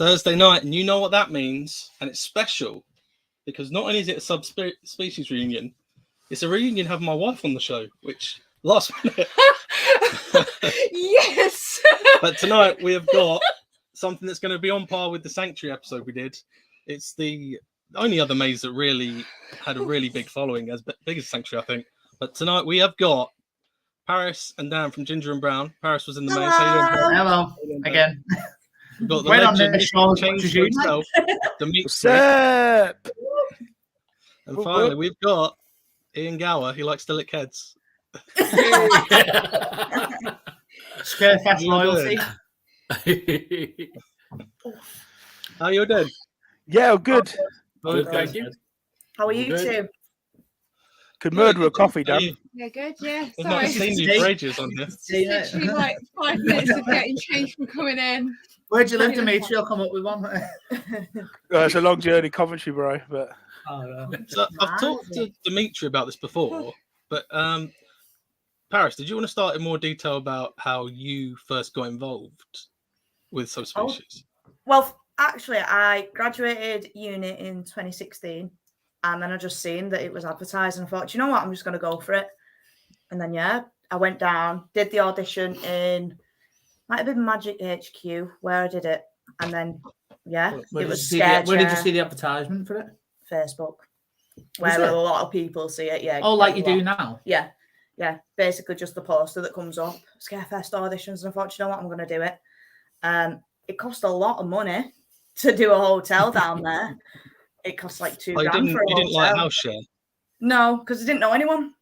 Thursday night, and you know what that means, and it's special because not only is it a subspecies reunion, it's a reunion having my wife on the show, which last minute. Yes. But tonight we have got something that's going to be on par with the Sanctuary episode we did. It's the only other maze that really had a really big following, as big as Sanctuary, I think. But tonight we have got Paris and Dan from Ginger and Brown. Paris was in the maze. Hello again. We've got the legend himself, Demitri. And finally, we've got Ian Gower. He likes to lick heads. Scarefest loyalty. How you doing? Yeah, good. Good, thank you. How are you two? Could murder a coffee, Dan. Yeah, good, yeah. I've not seen you for ages on here. Literally like 5 minutes of getting changed from coming in. Where'd you live, Demitri? I'll come up with one. It's a long journey, Coventry, bro. But so I've talked to Demitri about this before, but Paris, did you want to start in more detail about how you first got involved with subspecies? Well, actually, I graduated uni in 2016, and then I just seen that it was advertised, and I thought, you know what, I'm just going to go for it. And then, yeah, I went down, did the audition in, might have been Magic HQ, where I did it. And then, yeah, Where it was Where did you see the advertisement for it? Facebook, where a lot of people see it, yeah. Oh, like you do now? Yeah. Yeah, basically just the poster that comes up, Scarefest auditions, and I thought, you know what, I'm going to do it. It cost a lot of money to do a hotel down there. It cost like $2,000 for a hotel. You didn't like house share? No, because I didn't know anyone.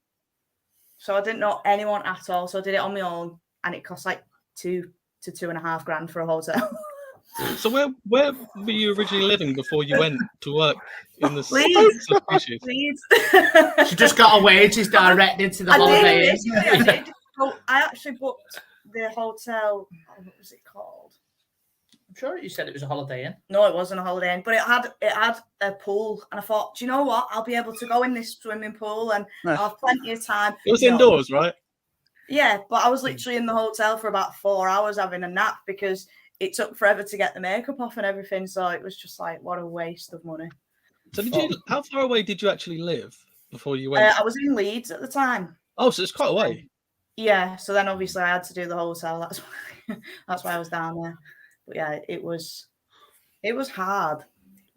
So I didn't know anyone at all. So I did it on my own, and it cost like $2,000 to $2,500 for a hotel. So where were you originally living before you went to work in the subspecies? Leeds. She just got her wages directed to the holiday Inn. So I actually booked the hotel. What was it called? I'm sure you said it was a Holiday Inn. No, it wasn't a Holiday Inn, but it had a pool, and I thought, do you know what? I'll be able to go in this swimming pool, and I'll have plenty of time. It was indoors, right? Yeah, but I was literally in the hotel for about 4 hours having a nap because it took forever to get the makeup off and everything. So it was just like, what a waste of money. So how far away did you actually live before you went? I was in Leeds at the time. Oh, so it's quite away. Yeah, so then obviously I had to do the hotel. That's why I was down there. But yeah, it was hard,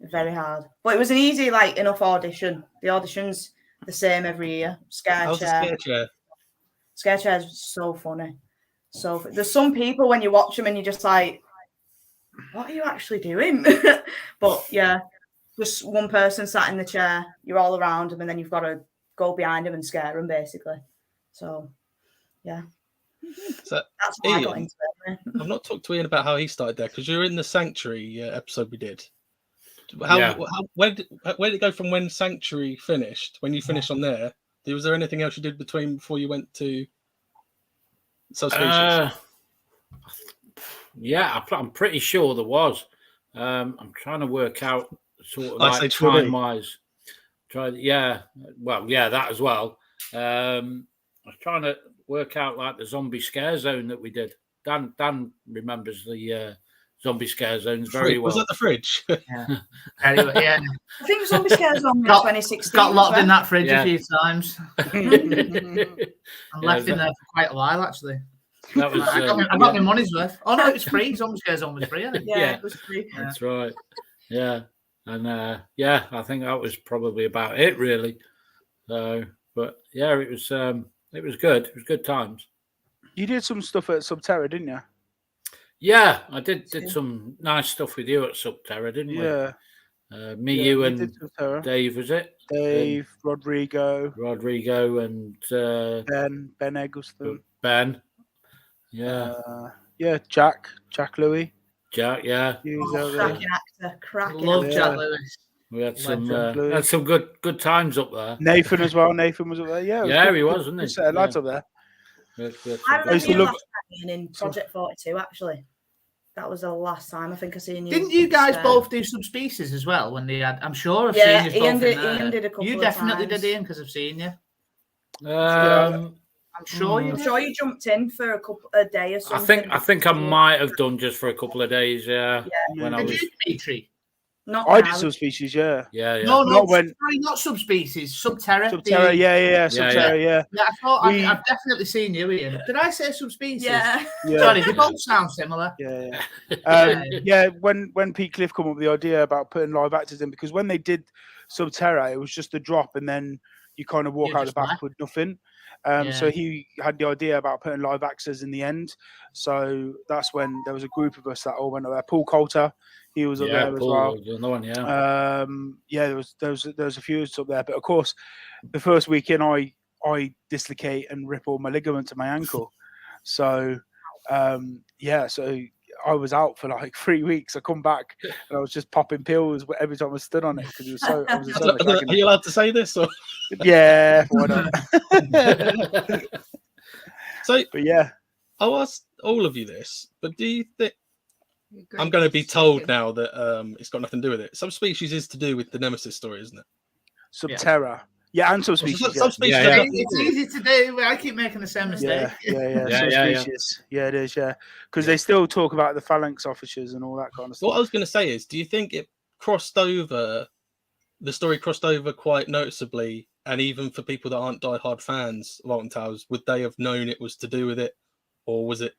very hard. But it was an easy, enough audition. The audition's the same every year. How's the scare chair? Scare chair is so funny. So there's some people when you watch them and you're just like, what are you actually doing? But yeah, just one person sat in the chair, you're all around them, and then you've got to go behind them and scare them, basically. So yeah. So that's why Ian, I got into it. I've not talked to Ian about how he started there, because you're in the Sanctuary episode we did. Where did it go from when Sanctuary finished? When you finished on there, was there anything else you did before you went to subspecies? Yeah, I'm pretty sure there was. I'm trying to work out sort of time-wise. That as well. I was trying to work out the zombie scare zone that we did. Dan remembers the zombie scare zones very well. Was that the fridge? Yeah. Anyway, yeah. I think zombie scare zone in 2016. Got locked in that fridge a few times. And left in there for quite a while, actually. That was, I got my money's worth. Oh no, it was free. Zombie scare zone was free. I think. Yeah, it was free. That's right. Yeah, and I think that was probably about it, really. So, but yeah, it was good. It was good times. You did some stuff at Subterra, didn't you? Yeah, I did some nice stuff with you at Subterra, didn't we? Yeah. You and Dave, was it? Dave, Rodrigo, and Ben Eggleston. Ben. Yeah. Jack Louis. Jack, yeah. Cracking actor, cracking. Love Jack Lewis. We had some good times up there. Nathan as well. Nathan was up there. Yeah, he was, wasn't he? Set of lads up there. I remember you last time in Project 42, actually. That was the last time I think I seen you. Didn't you guys both do Subspecies as well when they had? I'm sure I've seen you both in there. Ian did a couple You of definitely times. did, Ian, because I've seen you. I'm sure I'm sure you jumped in for a day or something. I think I might have done just for a couple of days. Yeah. When I Did was. you, Dimitri? Not I now. did subspecies, yeah. Yeah. No, Not when- sorry, not subspecies, Subterra. Subterra, yeah, Subterra, yeah. Yeah, I thought I've definitely seen you, Ian. Did I say subspecies? Yeah. Sorry, they both sound similar. Yeah. When Pete Cliff come up with the idea about putting live actors in, because when they did Subterra, it was just a drop, and then you kind of walk You're out the just back left. with nothing. So he had the idea about putting live actors in the end. So that's when there was a group of us that all went up there. Paul Coulter, he was up there as well. Another one, there was a few up there, but of course, the first weekend I dislocate and rip all my ligaments in my ankle. So so I was out for like 3 weeks. I come back and I was just popping pills every time I stood on it because it was so. I was in so much Are agony. you allowed to say this? Or? Yeah, why not? So, but yeah, I'll ask all of you this, but do you think I'm going to be told now that it's got nothing to do with it? Subspecies is to do with the Nemesis story, isn't it? Subterra. Yeah, and subspecies. Subspecies. It's easy to do. I keep making the same mistake. Subspecies. Yeah, it is. Yeah, because they still talk about the phalanx officers and all that kind of stuff. What I was going to say is, do you think it crossed over? The story crossed over quite noticeably, and even for people that aren't diehard fans of Alton Towers, would they have known it was to do with it, or was it?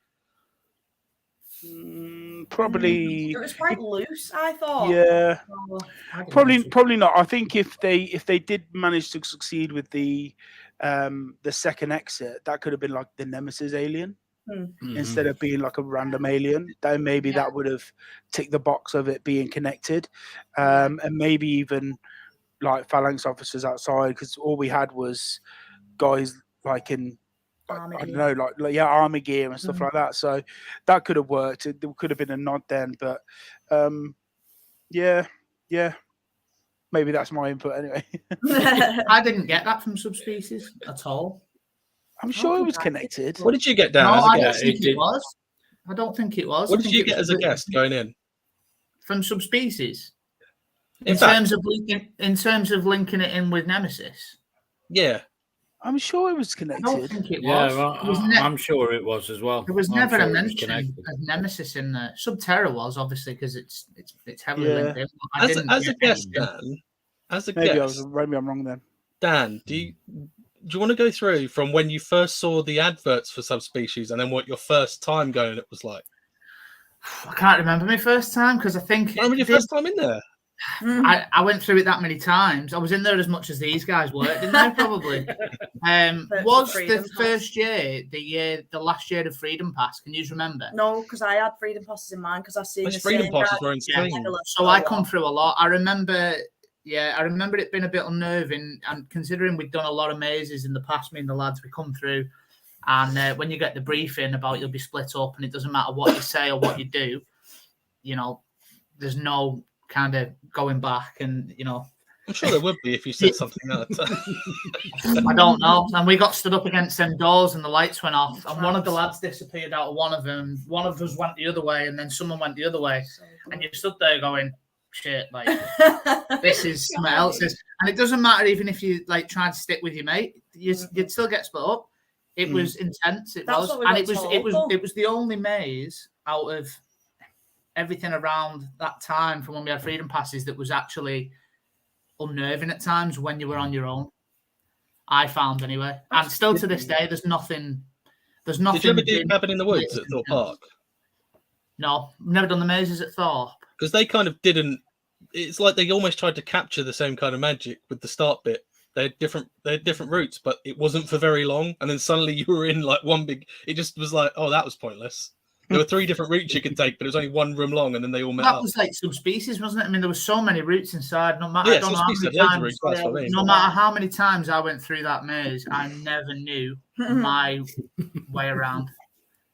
Probably. It was quite loose, I thought. Yeah, probably not. I think if they did manage to succeed with the second exit, that could have been like the Nemesis alien instead of being like a random alien. Then maybe that would have ticked the box of it being connected, and maybe even like phalanx officers outside, because all we had was guys like in. I don't know, like army gear and stuff like that. So that could have worked. There could have been a nod then, but yeah, maybe that's my input anyway. I didn't get that from subspecies at all. I'm sure it was connected. What did you get down? No, I don't think it was. I don't think it was. What did you get as a guest going in from subspecies? In terms of linking it in with Nemesis. Yeah. I'm sure it was connected. I don't think it was. Yeah, I'm sure it was as well. There was never a mention of Nemesis in there. Subterra was obviously because it's heavily linked in. As a guest, Dan. As a guest, maybe I'm wrong then. Dan, do you want to go through from when you first saw the adverts for Subspecies and then what your first time going it was like? I can't remember my first time because I think. Remember your first time in there? I went through it that many times. I was in there as much as these guys were, didn't they? Probably. Was the first year the last year of Freedom Pass? Can you remember? No, because I had Freedom Passes in mind because I seen the Freedom Passes were insane. So I come through a lot. I remember it being a bit unnerving, and considering we'd done a lot of mazes in the past, me and the lads, we come through, and when you get the briefing about you'll be split up, and it doesn't matter what you say or what you do, there's no kind of going back, and I'm sure there would be if you said something else. I don't know. And we got stood up against them doors and the lights went off, and one of the lads disappeared out of one of them. One of us went the other way, and then someone went the other way, and you stood there going, shit, like this is something else. And it doesn't matter even if you like try to stick with your mate, you'd still get split up. It was intense. It was the only maze out of everything around that time from when we had Freedom Passes that was actually unnerving at times when you were on your own. I found anyway, and still to this day, there's nothing. Did you ever do Cabin in the Woods at Thorpe Park? No, never done the mazes at Thorpe. Because they kind of didn't. It's like they almost tried to capture the same kind of magic with the start bit. They had different routes, but it wasn't for very long. And then suddenly you were in like one big. It just was like, oh, that was pointless. There were 3 different routes you could take, but it was only one room long, and then they all met up. That was like subspecies, wasn't it? I mean, there were so many routes inside. No matter how many times I went through that maze, I never knew my way around.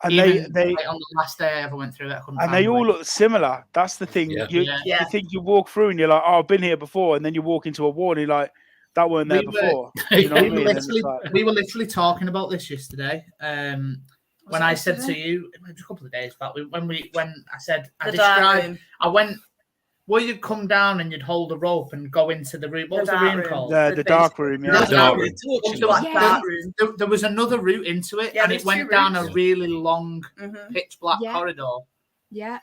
And even they on the last day I ever went through it, and they all look similar. That's the thing. You think you walk through and you're like, oh, I've been here before, and then you walk into a wall and you're like, that weren't there before. You know we were literally talking about this yesterday. When I said to you, it was a couple of days back, when I said, I went Well, you'd come down and you'd hold a rope and go into the room. What was the room called? The dark room. Yeah. There was another route into it, and it went down a really long, pitch black corridor. Yeah.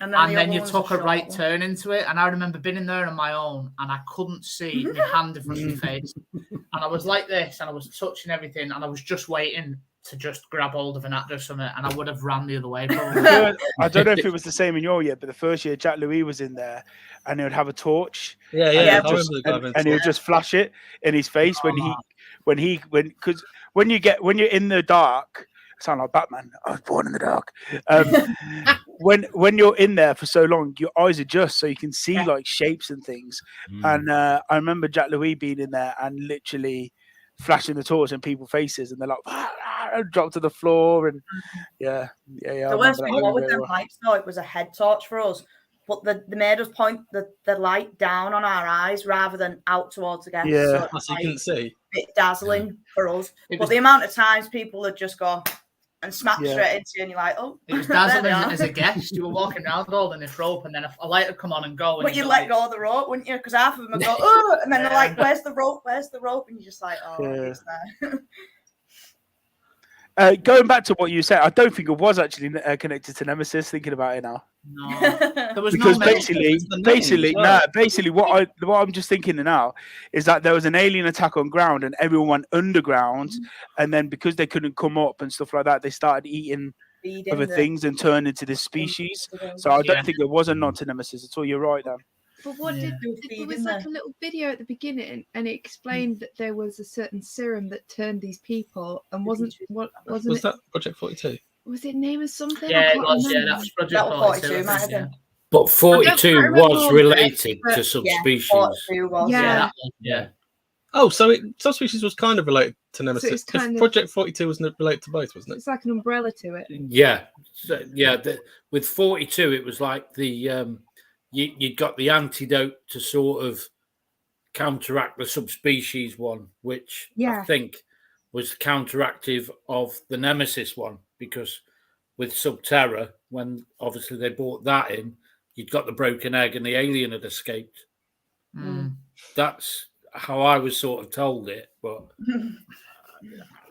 And then you took a right turn into it. And I remember being in there on my own, and I couldn't see my hand in front of my face. And I was like this, and I was touching everything, and I was just waiting to just grab hold of an actor or something, and I would have ran the other way. I don't know if it was the same in your year, but the first year Jack Louis was in there, and he would have a torch. And he would just flash it in his face when you're in the dark. I sound like Batman. I was born in the dark. When you're in there for so long, your eyes adjust so you can see like shapes and things. And I remember Jack Louis being in there and literally flashing the torch in people's faces, and they're like, drop to the floor, and yeah. The worst thing with them lights, though, it was a head torch for us, but they made us point the light down on our eyes rather than out towards the guests. So you couldn't see. A bit dazzling for us, but the amount of times people would just go and smack straight into you, and you're like, oh. It was dazzling as a guest. You were walking around holding this rope, and then a light would come on and go. But you'd let go of the rope, wouldn't you? Because half of them would go, oh, and then they're like, where's the rope? Where's the rope? And you're just like, oh, it's there. Going back to what you said, I don't think it was actually connected to Nemesis. Thinking about it now, no, there was because no basically, what I'm just thinking now is that there was an alien attack on ground, and everyone went underground, and then because they couldn't come up and stuff like that, they started eating other things and turned into this species. So I don't think it was a nod to Nemesis at all. You're right, Dan. But what did there was like a little video at the beginning, and it explained that there was a certain serum that turned these people, and was that Project 42? Was it named as something? Yeah, it was. Yeah, that was Project 42. Might have been. But 42 was related to subspecies. Oh, so subspecies was kind of related to Nemesis. So Project 42 was related to both, wasn't it? It's like an umbrella to it. Yeah, with 42, it was like the you got the antidote to sort of counteract the subspecies one, which I think was counteractive of the Nemesis one, because with Subterra, when obviously they brought that in, you'd got the broken egg and the alien had escaped. That's how I was sort of told it, but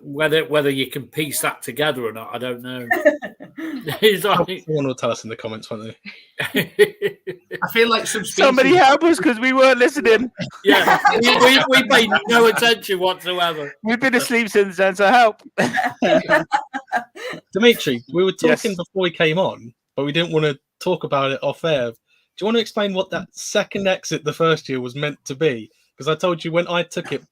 whether you can piece that together or not, I don't know. Someone will tell us in the comments, won't they? I feel like somebody help us because we weren't listening. Yeah, we paid no attention whatsoever. We've been asleep since then, so help. Dimitri, we were talking before we came on, but we didn't want to talk about it off air. Do you want to explain what that second exit the first year was meant to be? Because I told you when I took it,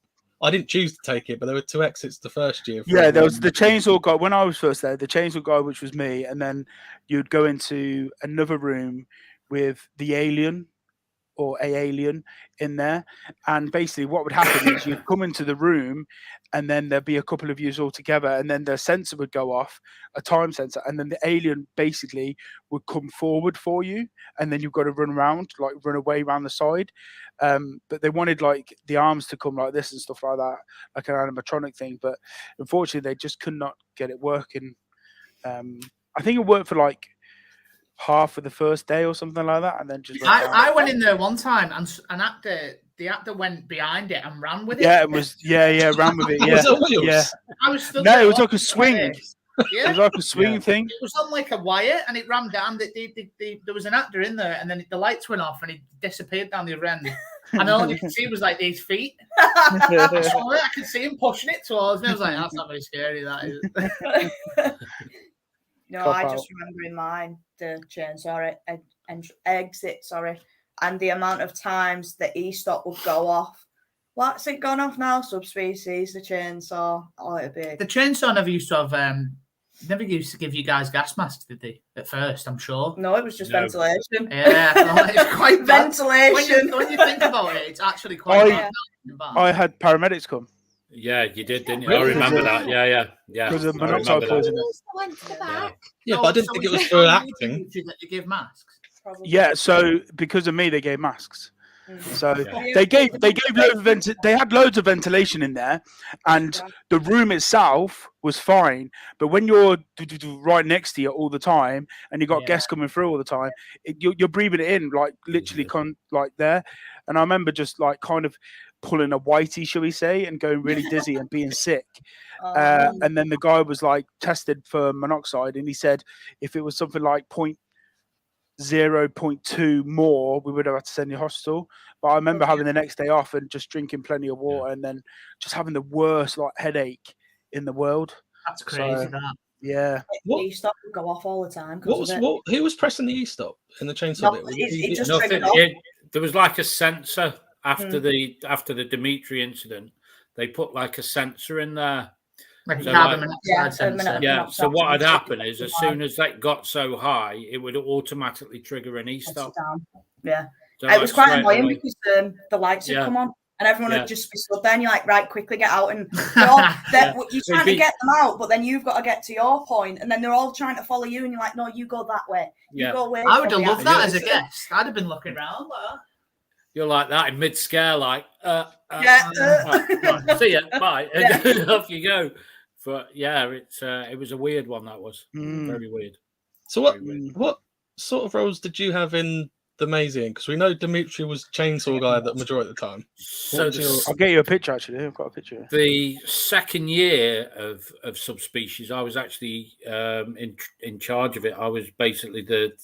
I didn't choose to take it, but there were two exits the first year. Yeah, there was the chainsaw guy. When I was first there, the chainsaw guy, which was me, and then you'd go into another room with the alien or a alien in there. And basically what would happen is you'd come into the room, and then there'd be a couple of yous all together, and then the sensor would go off, a time sensor, and then the alien basically would come forward for you, and then you've got to run away around the side. But they wanted like the arms to come like this and stuff like that, like an animatronic thing. But unfortunately, they just could not get it working. I think it worked for like half of the first day or something like that, and then just I went in there one time, and the actor went behind it and ran with it. Yeah, it was ran with it. Yeah, I was stood it was like a swing. Yeah. It was like a swing thing. It was on like a wire, and it ran down. There was an actor in there, and then the lights went off, and he disappeared down the other end. And all you could see was like these feet. I could see him pushing it towards me. I was like, "That's not very scary." That is. No, I just remember in mine the chainsaw exit, and the amount of times the e-stop would go off. What's it gone off now? Subspecies, the chainsaw. Oh, it'd be... The chainsaw never used to give you guys gas masks, did they? At first, I'm sure. No, it was just ventilation. Yeah, it's quite ventilation. When you think about it, it's actually quite bad. I had paramedics come. Yeah, you did, didn't you? Really? I remember that. Yeah. Because of monoxide poisoning. Yeah, but I didn't think it was for acting. That you give masks. Probably. Yeah, so because of me, they gave masks. So they gave loads of they had loads of ventilation in there, and the room itself was fine. But when you're right next to you all the time, and you got guests coming through all the time, you're breathing it in like literally like there. And I remember just like kind of pulling a whitey, shall we say, and going really dizzy and being sick. And then the guy was like tested for monoxide, and he said if it was something like 0.2 more, we would have had to send you to hospital. But I remember having the next day off and just drinking plenty of water, and then just having the worst like headache in the world. That's crazy. Yeah. The e-stop would go off all the time. Who was pressing the e-stop in the chainsaw bit? There was like a sensor after the Demitri incident. They put like a sensor in there. Like a carbon monoxide sensor. Yeah. So what had happened is, as soon as that got so high, it would automatically trigger an e-stop. Yeah. So it was quite annoying because the lights had come on. And everyone Yeah. would just be stood there, and you're like, right, quickly get out. And you're trying to get them out, but then you've got to get to your point, and then they're all trying to follow you, and you're like, no, you go that way. You go away. I would have loved that as a guest. I'd have been looking around like that. You're like that in mid-scare, like, yeah. Right, see ya, bye. And off you go. But yeah, it was a weird one. That was very weird. So what sort of roles did you have in the Mazian? Because we know Demitri was chainsaw guy the majority of the time. So I'll get you a picture. Actually, I've got a picture. The second year of Subspecies, I was actually in charge of it. I was basically the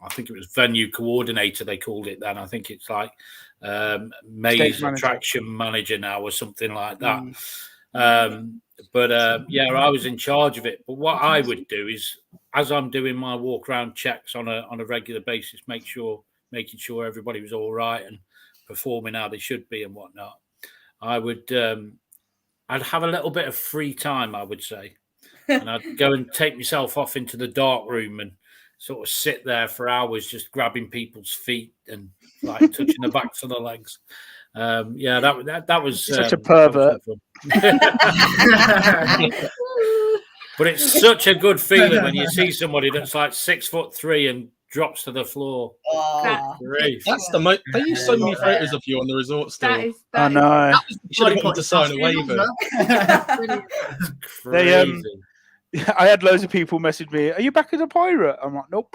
I think it was venue coordinator. They called it then. I think it's like maze attraction manager now or something like that. I was in charge of it. But what I would do is, as I'm doing my walk around checks on a regular basis, making sure everybody was all right and performing how they should be and whatnot, I would I'd have a little bit of free time, I would say, and I'd go and take myself off into the dark room and sort of sit there for hours, just grabbing people's feet and like touching the backs of the legs. That was such a pervert. But it's such a good feeling when you see somebody that's like 6'3" and drops to the floor. That's the most. They use so many photos of you on the resort still. I know. You should have got to sign a waiver. Crazy. I had loads of people message me, "Are you back as a pirate?" I'm like, "Nope."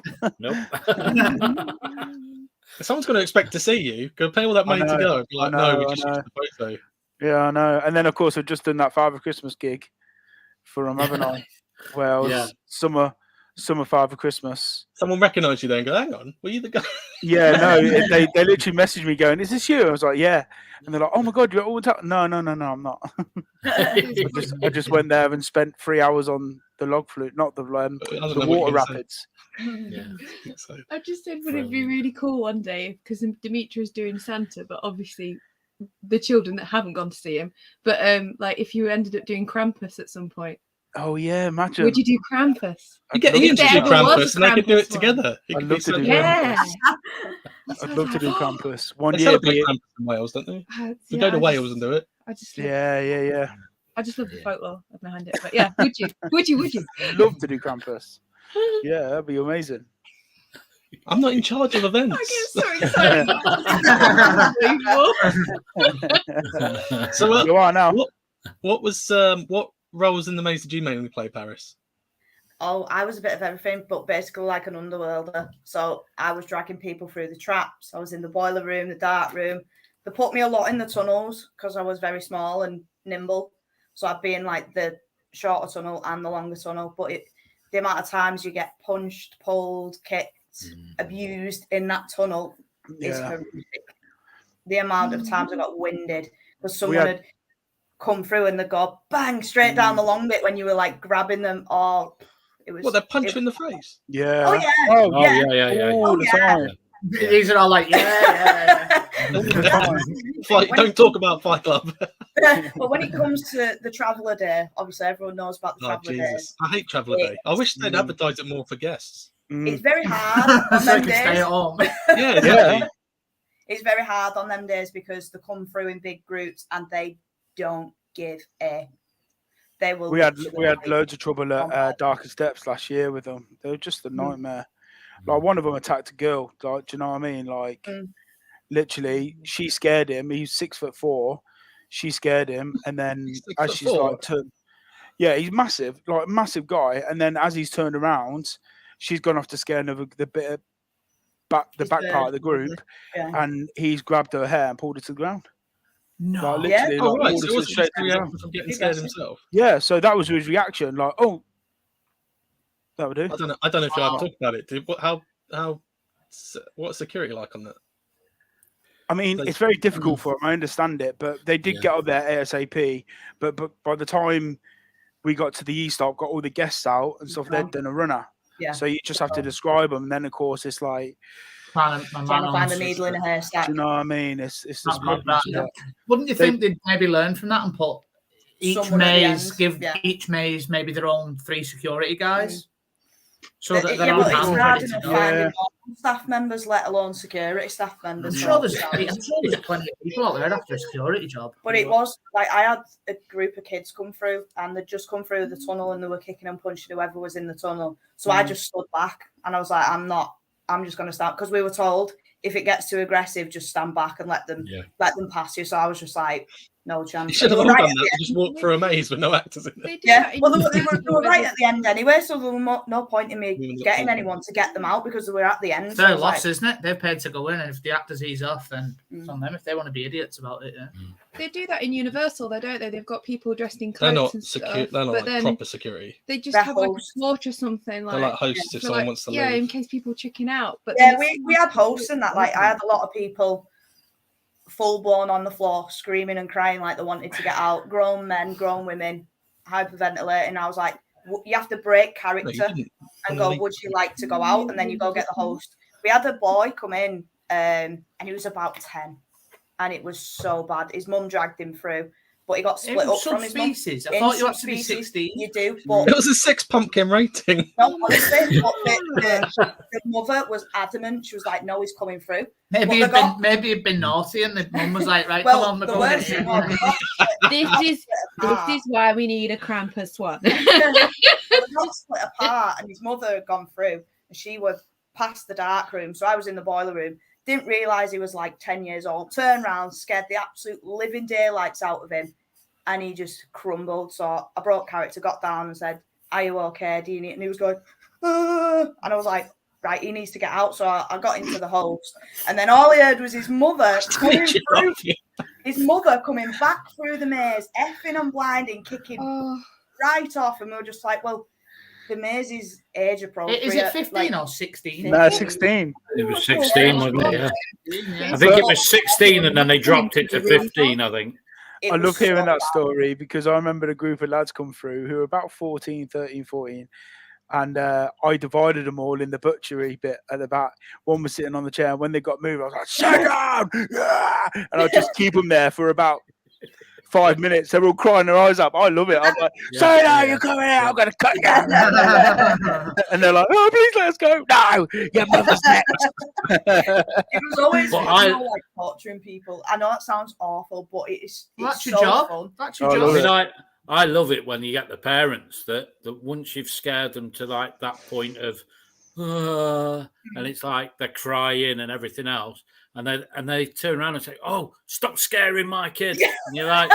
Someone's going to expect to see you. Go pay all that money to go. Be like, no, we just used the photo. Yeah, I know. And then, of course, I've just done that Father Christmas gig for them, haven't I? Where I was summer Father Christmas. Someone recognised you there and go, "Hang on, were you the guy?" Yeah, no, they literally messaged me going, "Is this you?" I was like, "Yeah." And they're like, "Oh my God, you're all the time." No, I'm not. I just went there and spent 3 hours on the log flute, not the water rapids. I just said, would it be really cool one day, because Dimitri's doing Santa, but obviously the children that haven't gone to see him, but like if you ended up doing Krampus at some point. Oh yeah, imagine. Would you do Krampus? You get him to do Krampus and they could do it together. I'd love to do Krampus. I'd love to do Krampus. One year. They Krampus in Wales, don't they? We go to Wales and do it. Yeah. I just love the folklore behind it. But yeah, would you? Would you? Love to do Krampus. Yeah, that'd be amazing. I'm not in charge of events. I get so excited. So you are now. What was what roles in the maze did you mainly play, Paris? Oh, I was a bit of everything, but basically like an underworlder. So I was dragging people through the traps. I was in the boiler room, the dark room. They put me a lot in the tunnels because I was very small and nimble. So I'd be in like the shorter tunnel and the longer tunnel. But the amount of times you get punched, pulled, kicked, abused in that tunnel is horrific. The amount of times I got winded because someone had come through and they go bang straight down the long bit when you were like grabbing them. Or it was. What, they punch you in the face? Yeah. Oh yeah. Yeah. All the time. These are all like Don't talk about Fight Club. But when it comes to the Traveller Day, obviously everyone knows about the Traveller Day. I hate Traveller Day. I wish they'd advertise it more for guests. It's very hard on them days. Stay at home. Yeah, exactly. It's very hard on them days because they come through in big groups and they don't give a. They will. We had loads of trouble at Darkest Depths last year with them. They were just a nightmare. Like one of them attacked a girl. Like, do you know what I mean? Like, literally, she scared him. He's 6'4". She scared him, and then as she's like turned, he's massive, like a massive guy. And then as he's turned around, she's gone off to scare the back part of the group, and he's grabbed her hair and pulled her to the ground. No, like, literally, Oh, like, right. pulled So her it was straight to a the ground. reaction from getting scared himself. Yeah, so that was his reaction. Like, oh, that would do. I don't know if you have talked about it. What's security like on that? I mean, it's very difficult for them. I understand it, but they did get up there ASAP. But by the time we got to the E-stop, got all the guests out and stuff, they'd done a runner. Yeah. So you just have to describe them, and then of course it's like trying to find a needle in a haystack. Do you know what I mean? It's just madness. Wouldn't you think they'd maybe learn from that and put each maze, each maze maybe their own 3 security guys? So that it's hard enough finding staff members, let alone security staff members. I'm sure there's plenty of people out there after a security job. But it was like I had a group of kids come through, and they'd just come through the tunnel, and they were kicking and punching whoever was in the tunnel. So I just stood back, and I was like, I'm just going to stand, because we were told if it gets too aggressive, just stand back and let them pass you. So I was just like, no chance. You should have all done that. Just walk through a maze with no actors in it. Well, they were right at the end anyway, so there was no point in me getting anyone to get them out because they were at the end. It's their loss, isn't it? They've paid to go in, and if the actors ease off, then it's on them if they want to be idiots about it. Yeah. They do that in Universal, though, don't they? They've got people dressed in clothes and stuff. They're not like proper security. They just have like a torch or something. They're like hosts if someone wants to leave. Yeah, in case people chicken out. But we had hosts and that. Like I had a lot of people full blown on the floor, screaming and crying like they wanted to get out. Grown men, grown women, hyperventilating. I was like, you have to break character and go, would you like to go out? And then you go get the host. We had a boy come in and he was about 10 and it was so bad. His mum dragged him through, but he got split up from his mum. I thought you had to be 16. You do. But it was a 6 pumpkin rating. No, honestly, the mother was adamant. She was like, no, he's coming through. Maybe he'd been naughty and the mum was like, right, come on, we're going This is why we need a Krampus one. They got split apart and his mother had gone through and she was past the dark room. So I was in the boiler room. Didn't realise he was like 10 years old. Turned around, scared the absolute living daylights out of him. And he just crumbled. So I broke character, got down and said, are you okay? Do you need? And he was going, and I was like, right, he needs to get out. So I got into the host. And then all he heard was his mother coming through. His mother coming back through the maze, effing and blinding, kicking right off. And we were just like, well, the maze is age appropriate. Is it 15 or 16? No, 16. It was 16, wasn't it? Yeah. I think it was 16 and then they dropped it to 15, I think. I love hearing that story because I remember a group of lads come through who were about 14, and I divided them all in the butchery bit at the back. One was sitting on the chair, and when they got moved, I was like, "Shut down!" Yeah! And I'd just keep them there for about 5 minutes. They were all crying their eyes up. I love it. I'm like, "Say no, you're coming out. I'm going to cut you." And they're like, "Oh, please let us go." No, your mother's next. It was always like torturing people. I know it sounds awful, but it's your so job. fun. That's your job. I love it when you get the parents that once you've scared them to like that point of, and it's like they're crying and everything else, and they turn around and say, "Oh, stop scaring my kid," and you're like,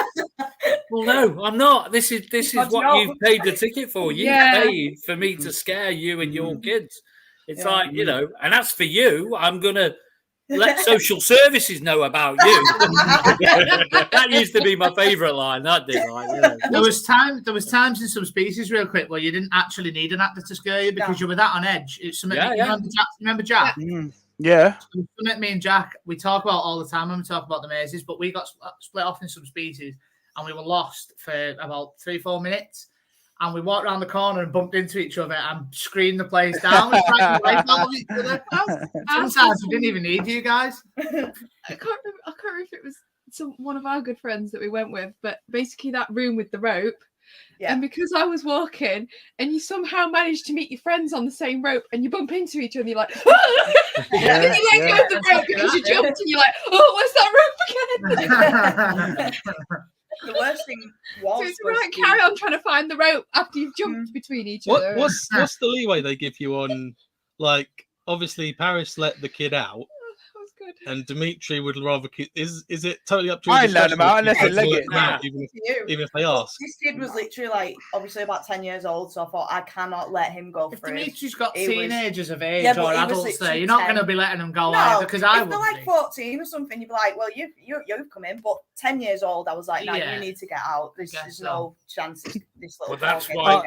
"Well, no, I'm not. This is what you've paid the ticket for. You paid for me to scare you and your kids. It's like, you know, and as for you, I'm gonna let social services know about you." That used to be my favourite line. That did. There was times in some species, real quick, where you didn't actually need an actor to scare you because you were that on edge. It's something. Remember Jack? Yeah. Something me and Jack we talk about all the time when we talk about the mazes, but we got split off in some species and we were lost for about 3-4 minutes. And we walked around the corner and bumped into each other and screamed the place down. Sometimes we didn't even need you guys. I can't remember if it was one of our good friends that we went with, but basically that room with the rope. Yeah. And because I was walking and you somehow managed to meet your friends on the same rope and you bump into each other and you're like, and then you let go of the rope because you jumped and you're like, oh, where's that rope again? The worst thing was carry on trying to find the rope after you've jumped between each other. What's the leeway they give you on, like, obviously Paris let the kid out, good. And Demitri would rather keep. Is it totally up to you? I let them out unless they leg it. Even if they ask. This kid was literally like obviously about 10 years old, so I thought I cannot let him go If for it. Dimitri's got He teenagers of age Yeah, but or he was adults there, literally you're not 10. going to be letting them go No, either, because I if they're would like 14 or something, you'd be like, well, you've come in, but 10 years old, I was like, no, Yeah. you need to get out. There's no chance this little Well, dog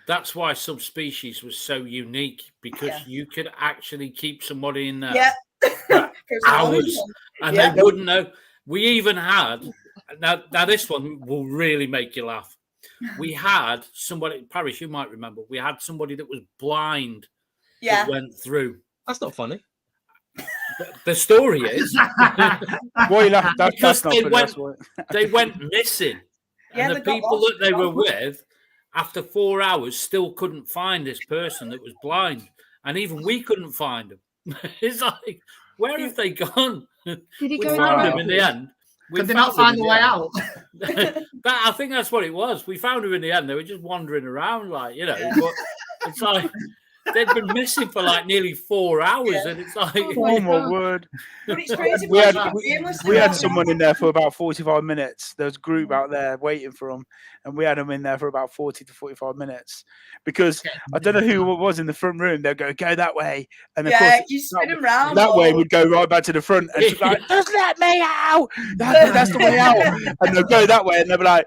that's why subspecies was so unique, because you could actually keep somebody in there Yeah. for hours and they wouldn't know. We even had now this one will really make you laugh. We had somebody, Paris, you might remember, we had somebody that was blind that went through. That's not funny. The story is that's not they went missing. And the people that they were with, after 4 hours, still couldn't find this person that was blind. And even we couldn't find him. It's like, where have they gone? Did he We go found in him in the end. Could they not find a way out? I think that's what it was. We found her in the end. They were just wandering around, like, you know. But it's like they'd been missing for like nearly 4 hours, and it's like, oh my word! But it's crazy. We had someone in there for about 45 minutes. There was a group out there waiting for them, and we had them in there for about 40 to 45 minutes because I don't know who it was in the front room. They'd go that way, and of course, you spin them round. That way would go right back to the front, and she's like, "Just let me out! That's the way out." And they'll go that way, and they'll be like,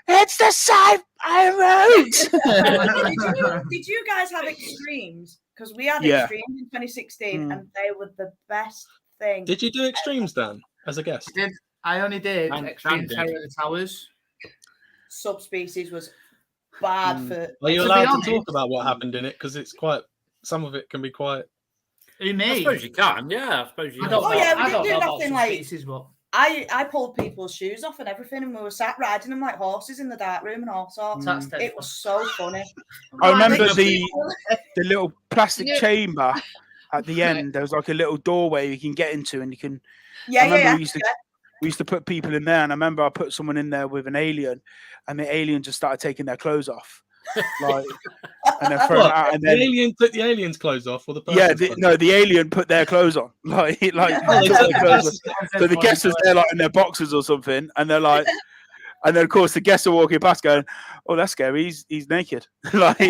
"It's the side I wrote." Did you guys have extremes? Because we had extremes in 2016, and they were the best thing. Did you do extremes, Dan, as a guest? I only did Extreme Terror of the Towers. Subspecies was bad for. Are you allowed to talk about what happened in it? Because it's quite. Some of it can be quite. Who, me? I suppose you can. Yeah, I suppose you can. We didn't do nothing like. I pulled people's shoes off and everything, and we were sat riding them like horses in the dark room and all sorts. It was so funny. I remember the little plastic chamber at the end. There was like a little doorway you can get into, and you can. We used to put people in there, and I remember I put someone in there with an alien, and the alien just started taking their clothes off. Like, and then throw out, and then the alien took the alien's clothes off, or the person the alien put their clothes on, like took their clothes off. So the guests was there like in their boxers or something, and they're like, and then of course the guests are walking past, going, "Oh, that's scary. He's naked." Like, he's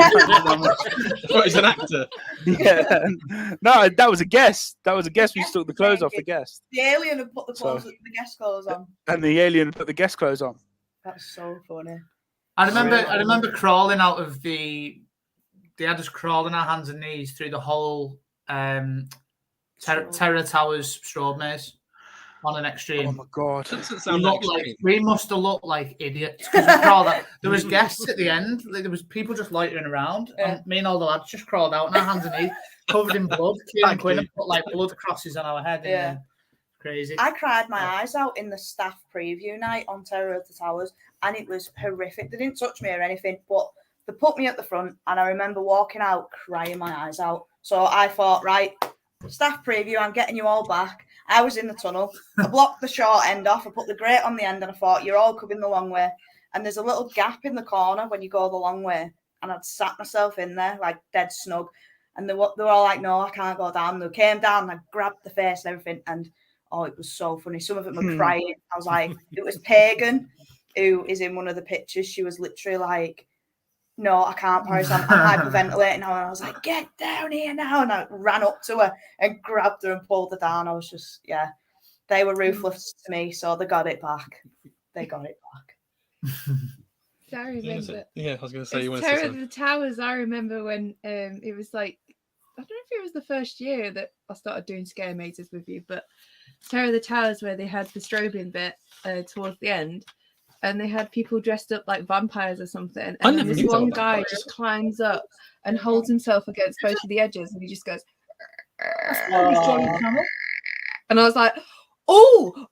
an actor. Yeah, no, that was a guest. That was a guest. We took the clothes off the guest. The alien had put the guest clothes on, and the alien put the guest clothes on. That's so funny. I remember crawling out of they had us crawling our hands and knees through the whole Terror Towers strobe maze on an extreme. Oh my god! We must have looked like idiots because we crawled out. There was guests at the end. There was people just loitering around, and me and all the lads just crawled out on our hands and knees, covered in blood. Quinn put like blood crosses on our head. Yeah. Crazy. I cried my eyes out in the staff preview night on Terror of the Towers, and it was horrific. They didn't touch me or anything, but they put me at the front, and I remember walking out crying my eyes out. So I thought, right, staff preview, I'm getting you all back. I was in the tunnel. I blocked the short end off. I put the grate on the end, and I thought, you're all coming the long way. And there's a little gap in the corner when you go the long way, and I'd sat myself in there, like dead snug. And they were all like, no, I can't go down. They came down, and I grabbed the face and everything, and oh, it was so funny. Some of them were crying. I was like, it was Pagan, who is in one of the pictures. She was literally like, no, I can't, Paris. I'm hyperventilating now. And I was like, get down here now. And I ran up to her and grabbed her and pulled her down. I was just, they were ruthless to me. So they got it back. They got it back. Sorry, remember. Yeah, I was going to say, you want to say Terror of the Towers. I remember when it was like, I don't know if it was the first year that I started doing scare mazes with you, but Terror of the Towers, where they had the strobing bit towards the end, and they had people dressed up like vampires or something. And then this one guy just climbs up and holds himself against both of the edges, and he just goes, and I was like, oh,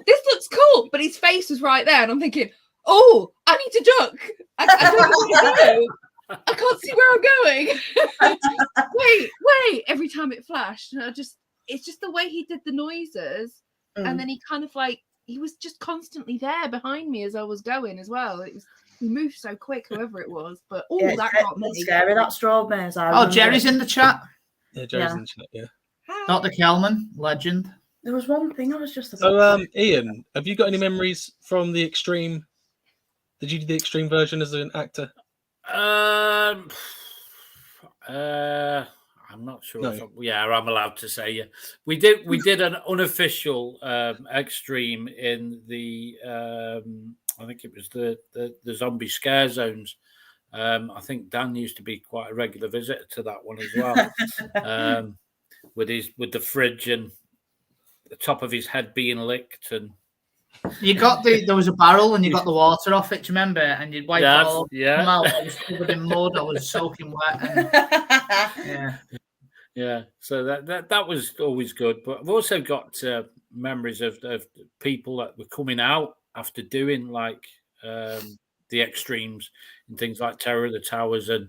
this looks cool. But his face was right there, and I'm thinking, oh, I need to duck. I don't know where to go. I can't see where I'm going. wait. Every time it flashed, and it's just the way he did the noises. And then he kind of like, he was just constantly there behind me as I was going as well. He moved so quick, whoever it was. But that got me. Scary, that strobe maze. Jerry's in the chat. Yeah, Jerry's in the chat, yeah. Dr. Kelman, legend. There was one thing I was just about. So, Ian, have you got any memories from the Extreme? Did you do the Extreme version as an actor? I'm not sure. No. I'm allowed to say yeah. We did an unofficial Extreme in the I think it was the zombie scare zones. I think Dan used to be quite a regular visitor to that one as well. With the fridge and the top of his head being licked, and you got there was a barrel and you got the water off it. Do you remember? And you'd wipe it all come out. It was covered in mud. I was soaking wet. And, yeah. So that was always good. But I've also got memories of people that were coming out after doing like the Extremes and things like Terror of the Towers and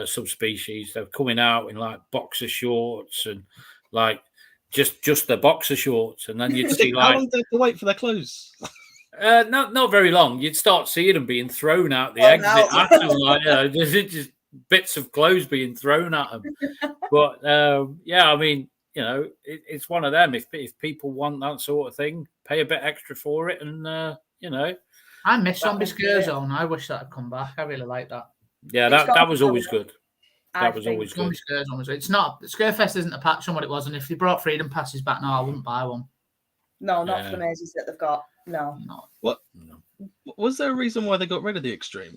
Subspecies. They're coming out in like boxer shorts and like just the boxer shorts, and then you'd see like how long did they wait for their clothes? Not very long. You'd start seeing them being thrown out the exit after, like just bits of clothes being thrown at them. But I mean, it's one of them. If people want that sort of thing, pay a bit extra for it, and I miss Zombie Scare Zone. I wish that had come back. I really like that. Yeah, that was always good. That was always good. It's not Scarefest isn't a patch on what it was, and if they brought Freedom Passes back now, I wouldn't buy one. No, not for the mazes that they've got. No. What? No. Was there a reason why they got rid of the Extreme?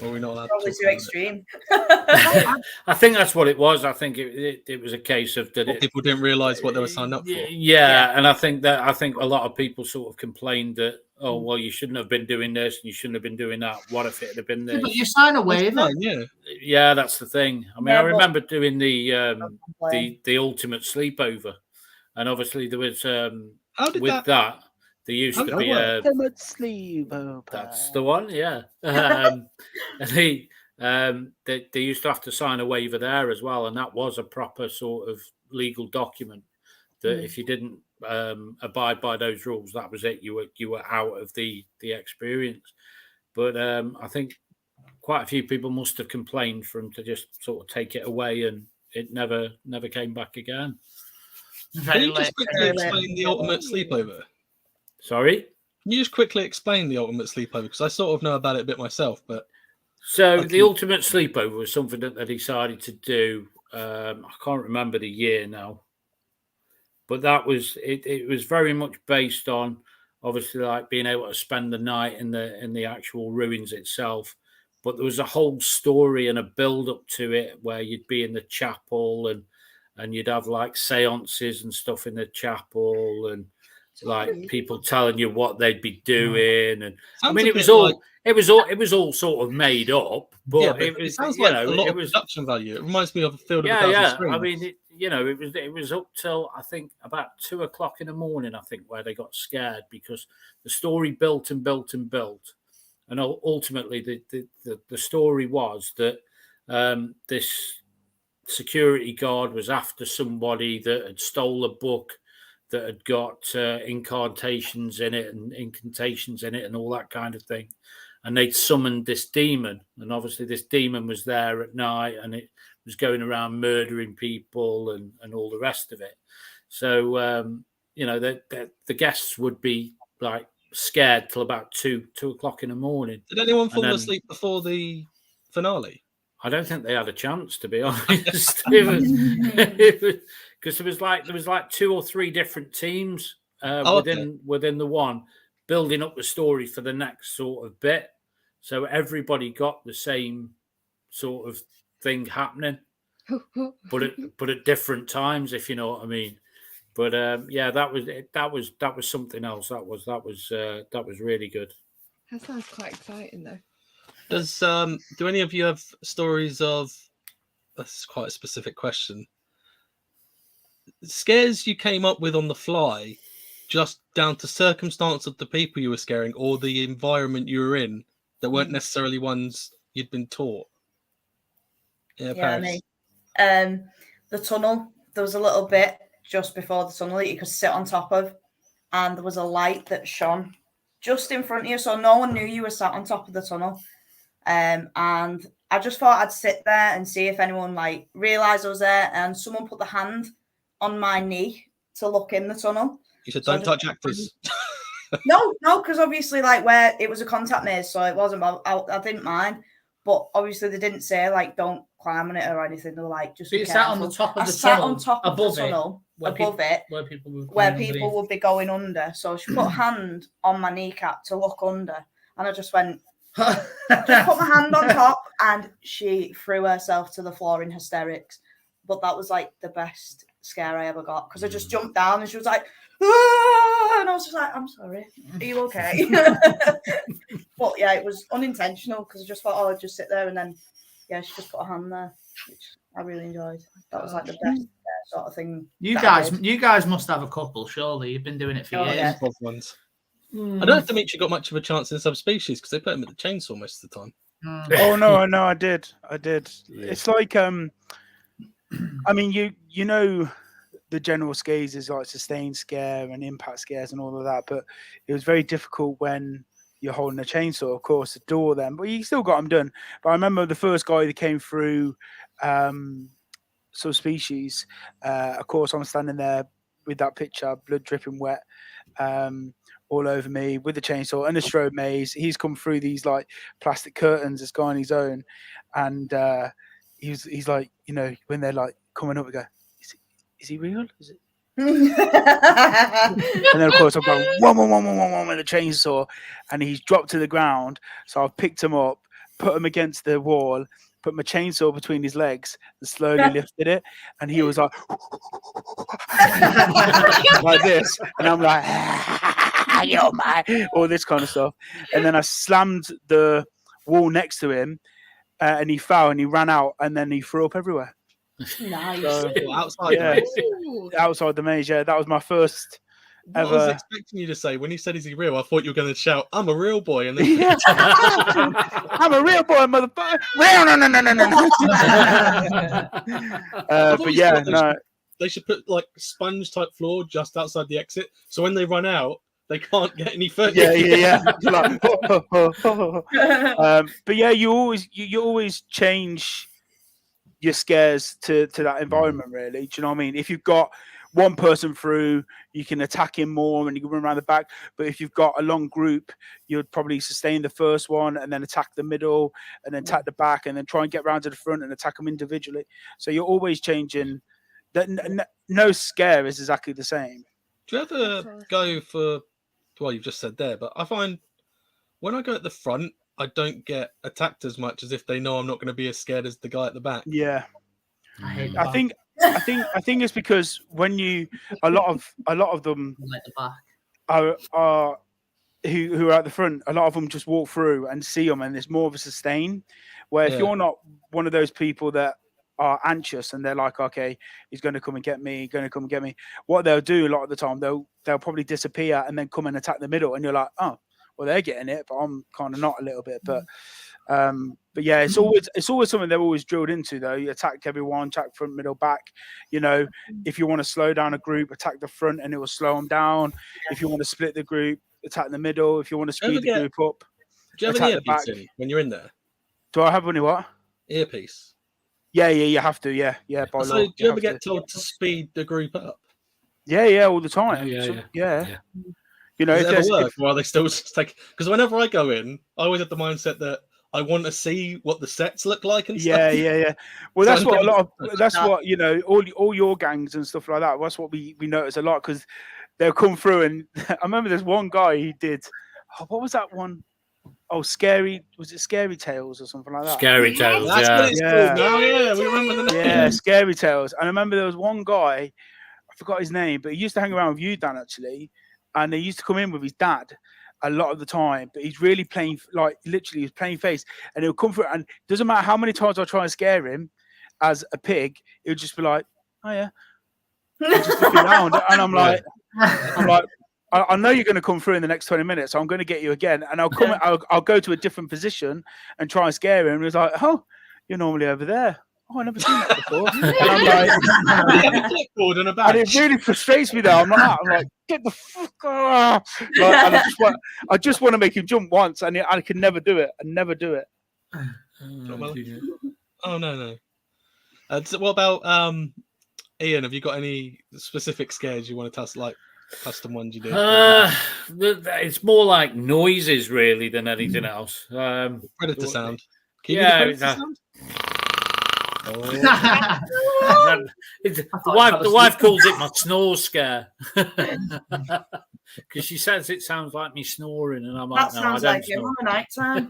Or are we not allowed Probably to too extreme. I think that's what it was. I think it was a case of that people didn't realise what they were signed up for. Yeah, and I think a lot of people sort of complained that, oh well, you shouldn't have been doing this and you shouldn't have been doing that. What if it had been this? But you sign a waiver. Yeah, that's the thing. I mean, I remember doing the ultimate sleepover, and obviously there was there used to be a ultimate sleepover. That's the one, yeah. They used to have to sign a waiver there as well, and that was a proper sort of legal document. That if you didn't abide by those rules, that was it. You were out of the experience. But I think quite a few people must have complained for them to just sort of take it away, and it never came back again. Can you just quickly explain the ultimate sleepover? Sorry? Can you just quickly explain the ultimate sleepover? Because I sort of know about it a bit myself, but the ultimate sleepover was something that they decided to do. I can't remember the year now, but that was it was very much based on obviously like being able to spend the night in the actual ruins itself. But there was a whole story and a build up to it where you'd be in the chapel and you'd have like seances and stuff in the chapel and like people telling you what they'd be doing, and I mean it was all sort of made up, but it sounds like a lot of production value. It reminds me of a Field of Screens. I mean, it was up till I think about 2 o'clock in the morning. I think where they got scared because the story built and built and built, and ultimately the story was that this security guard was after somebody that had stole a book that had got incantations in it and incantations in it and all that kind of thing. And they'd summoned this demon. And obviously this demon was there at night and it was going around murdering people and all the rest of it. So, the guests would be like scared till about 2 o'clock in the morning. Did anyone fall asleep before the finale? I don't think they had a chance, to be honest. Because there was like 2 or 3 different teams within the one building up the story for the next sort of bit. So everybody got the same sort of thing happening, but at different times, if you know what I mean. But that was something else. That was really good. That sounds quite exciting though. Do any of you have stories of? That's quite a specific question. Scares you came up with on the fly, just down to circumstance of the people you were scaring or the environment you were in, that weren't necessarily ones you'd been taught. Paris. The tunnel. There was a little bit just before the tunnel that you could sit on top of, and there was a light that shone just in front of you, so no one knew you were sat on top of the tunnel. And I just thought I'd sit there and see if anyone like realised I was there. And someone put the hand on my knee to look in the tunnel. You said So don't touch actors. No, because obviously, like, where it was a contact maze, so it wasn't. I didn't mind, but obviously they didn't say like don't climb on it or anything. They were like just. But you sat on the top of the sat tunnel, on top of the tunnel, above it, where people would be going under. So she put a hand on my kneecap to look under, and I just went. Just put my hand on top, and she threw herself to the floor in hysterics. But that was like the best scare I ever got because I just jumped down and she was like, ah! And I was just like, I'm sorry, are you okay? But yeah, it was unintentional because I just thought, oh, I'd just sit there, and then yeah, she just put a hand there, which I really enjoyed. That was like the best sort of thing. You guys must have a couple, surely. You've been doing it for years. Yeah. Ones. I don't know if Demitri got much of a chance in Subspecies because they put him at the chainsaw most of the time. Oh no, I did. It's like I mean, you know, the general scares is like sustained scare and impact scares and all of that, but it was very difficult when you're holding a chainsaw, of course, to do all them. But you still got them done. But I remember the first guy that came through Subspecies. Of course, I'm standing there with that picture, blood dripping wet. All over me with the chainsaw and the strobe maze. He's come through these like plastic curtains, this guy on his own, and he's like, you know, when they're like coming up, we go, is he real? Is it? And then of course I'm going one with the chainsaw, and he's dropped to the ground. So I've picked him up, put him against the wall, put my chainsaw between his legs, and slowly lifted it, and he was like like this, and I'm like. You're my all this kind of stuff, and then I slammed the wall next to him, and he fell and he ran out, and then he threw up everywhere. Nice. So, outside the maze, yeah, that was my first ever. I was expecting you to say when he said, "Is he real?" I thought you were going to shout, "I'm a real boy!" And then I'm a real boy, motherfucker. No. But yeah, no. They should put like sponge type floor just outside the exit, so when they run out. They can't get any further. Yeah. Like, but yeah, you always change your scares to that environment, really. Do you know what I mean? If you've got one person through, you can attack him more and you can run around the back. But if you've got a long group, you'd probably sustain the first one and then attack the middle and then attack the back and then try and get round to the front and attack them individually. So you're always changing. That no scare is exactly the same. Do you ever go for? Well, you've just said there, but I find when I go at the front, I don't get attacked as much as if they know I'm not going to be as scared as the guy at the back. Yeah, I think it's because when you a lot of them are who are at the front, a lot of them just walk through and see them, and it's more of a sustain. Where if you're not one of those people that are anxious and they're like, okay, he's going to come and get me, what they'll do a lot of the time, they'll probably disappear and then come and attack the middle, and you're like, oh, well, they're getting it, but I'm kind of not a little bit. But yeah, it's always something they're always drilled into, though. You attack everyone, attack front, middle, back. You know, if you want to slow down a group, attack the front and it will slow them down. If you want to split the group, attack the middle. If you want to speed the group up, do you have an earpiece in when you're in there? Do I have any what? Earpiece. Yeah, you have to. Yeah. By so law, do you ever get told to speed the group up? Yeah, all the time. Yeah. You know, does it ever work, or are they still just like? Because whenever I go in, I always have the mindset that I want to see what the sets look like and stuff. Yeah. Well, that's what a lot of. That's what, you know, all your gangs and stuff like that. That's what we notice a lot, because they'll come through, and I remember there's one guy who did. Oh, what was that one? Oh, Scary Tales or something like that? Scary Tales, That's what it's called now. Yeah, we remember the name. Yeah, Scary Tales. And I remember there was one guy, I forgot his name, but he used to hang around with you, Dan, actually. And he used to come in with his dad a lot of the time. But he's really playing, like, literally, he's playing face. And he'll come through, and it doesn't matter how many times I try and scare him as a pig, he'll just be like, oh, yeah. He'll just look around. And I'm like, I know you're going to come through in the next 20 minutes, so I'm going to get you again. And I'll go to a different position and try and scare him. And he's like, oh, you're normally over there. Oh, I've never seen that before. And I'm like, and it really frustrates me, though. I'm like, get the fuck off. Like, and I just want to make him jump once, and I can never do it. Oh, no. So what about Ian, have you got any specific scares you want to test, like custom ones you do? It's more like noises really than anything else. Predator sound. Can you Yeah, do the Predator sound? The wife calls it my snore scare because she says it sounds like me snoring, and I'm like, That sounds like you on a night time.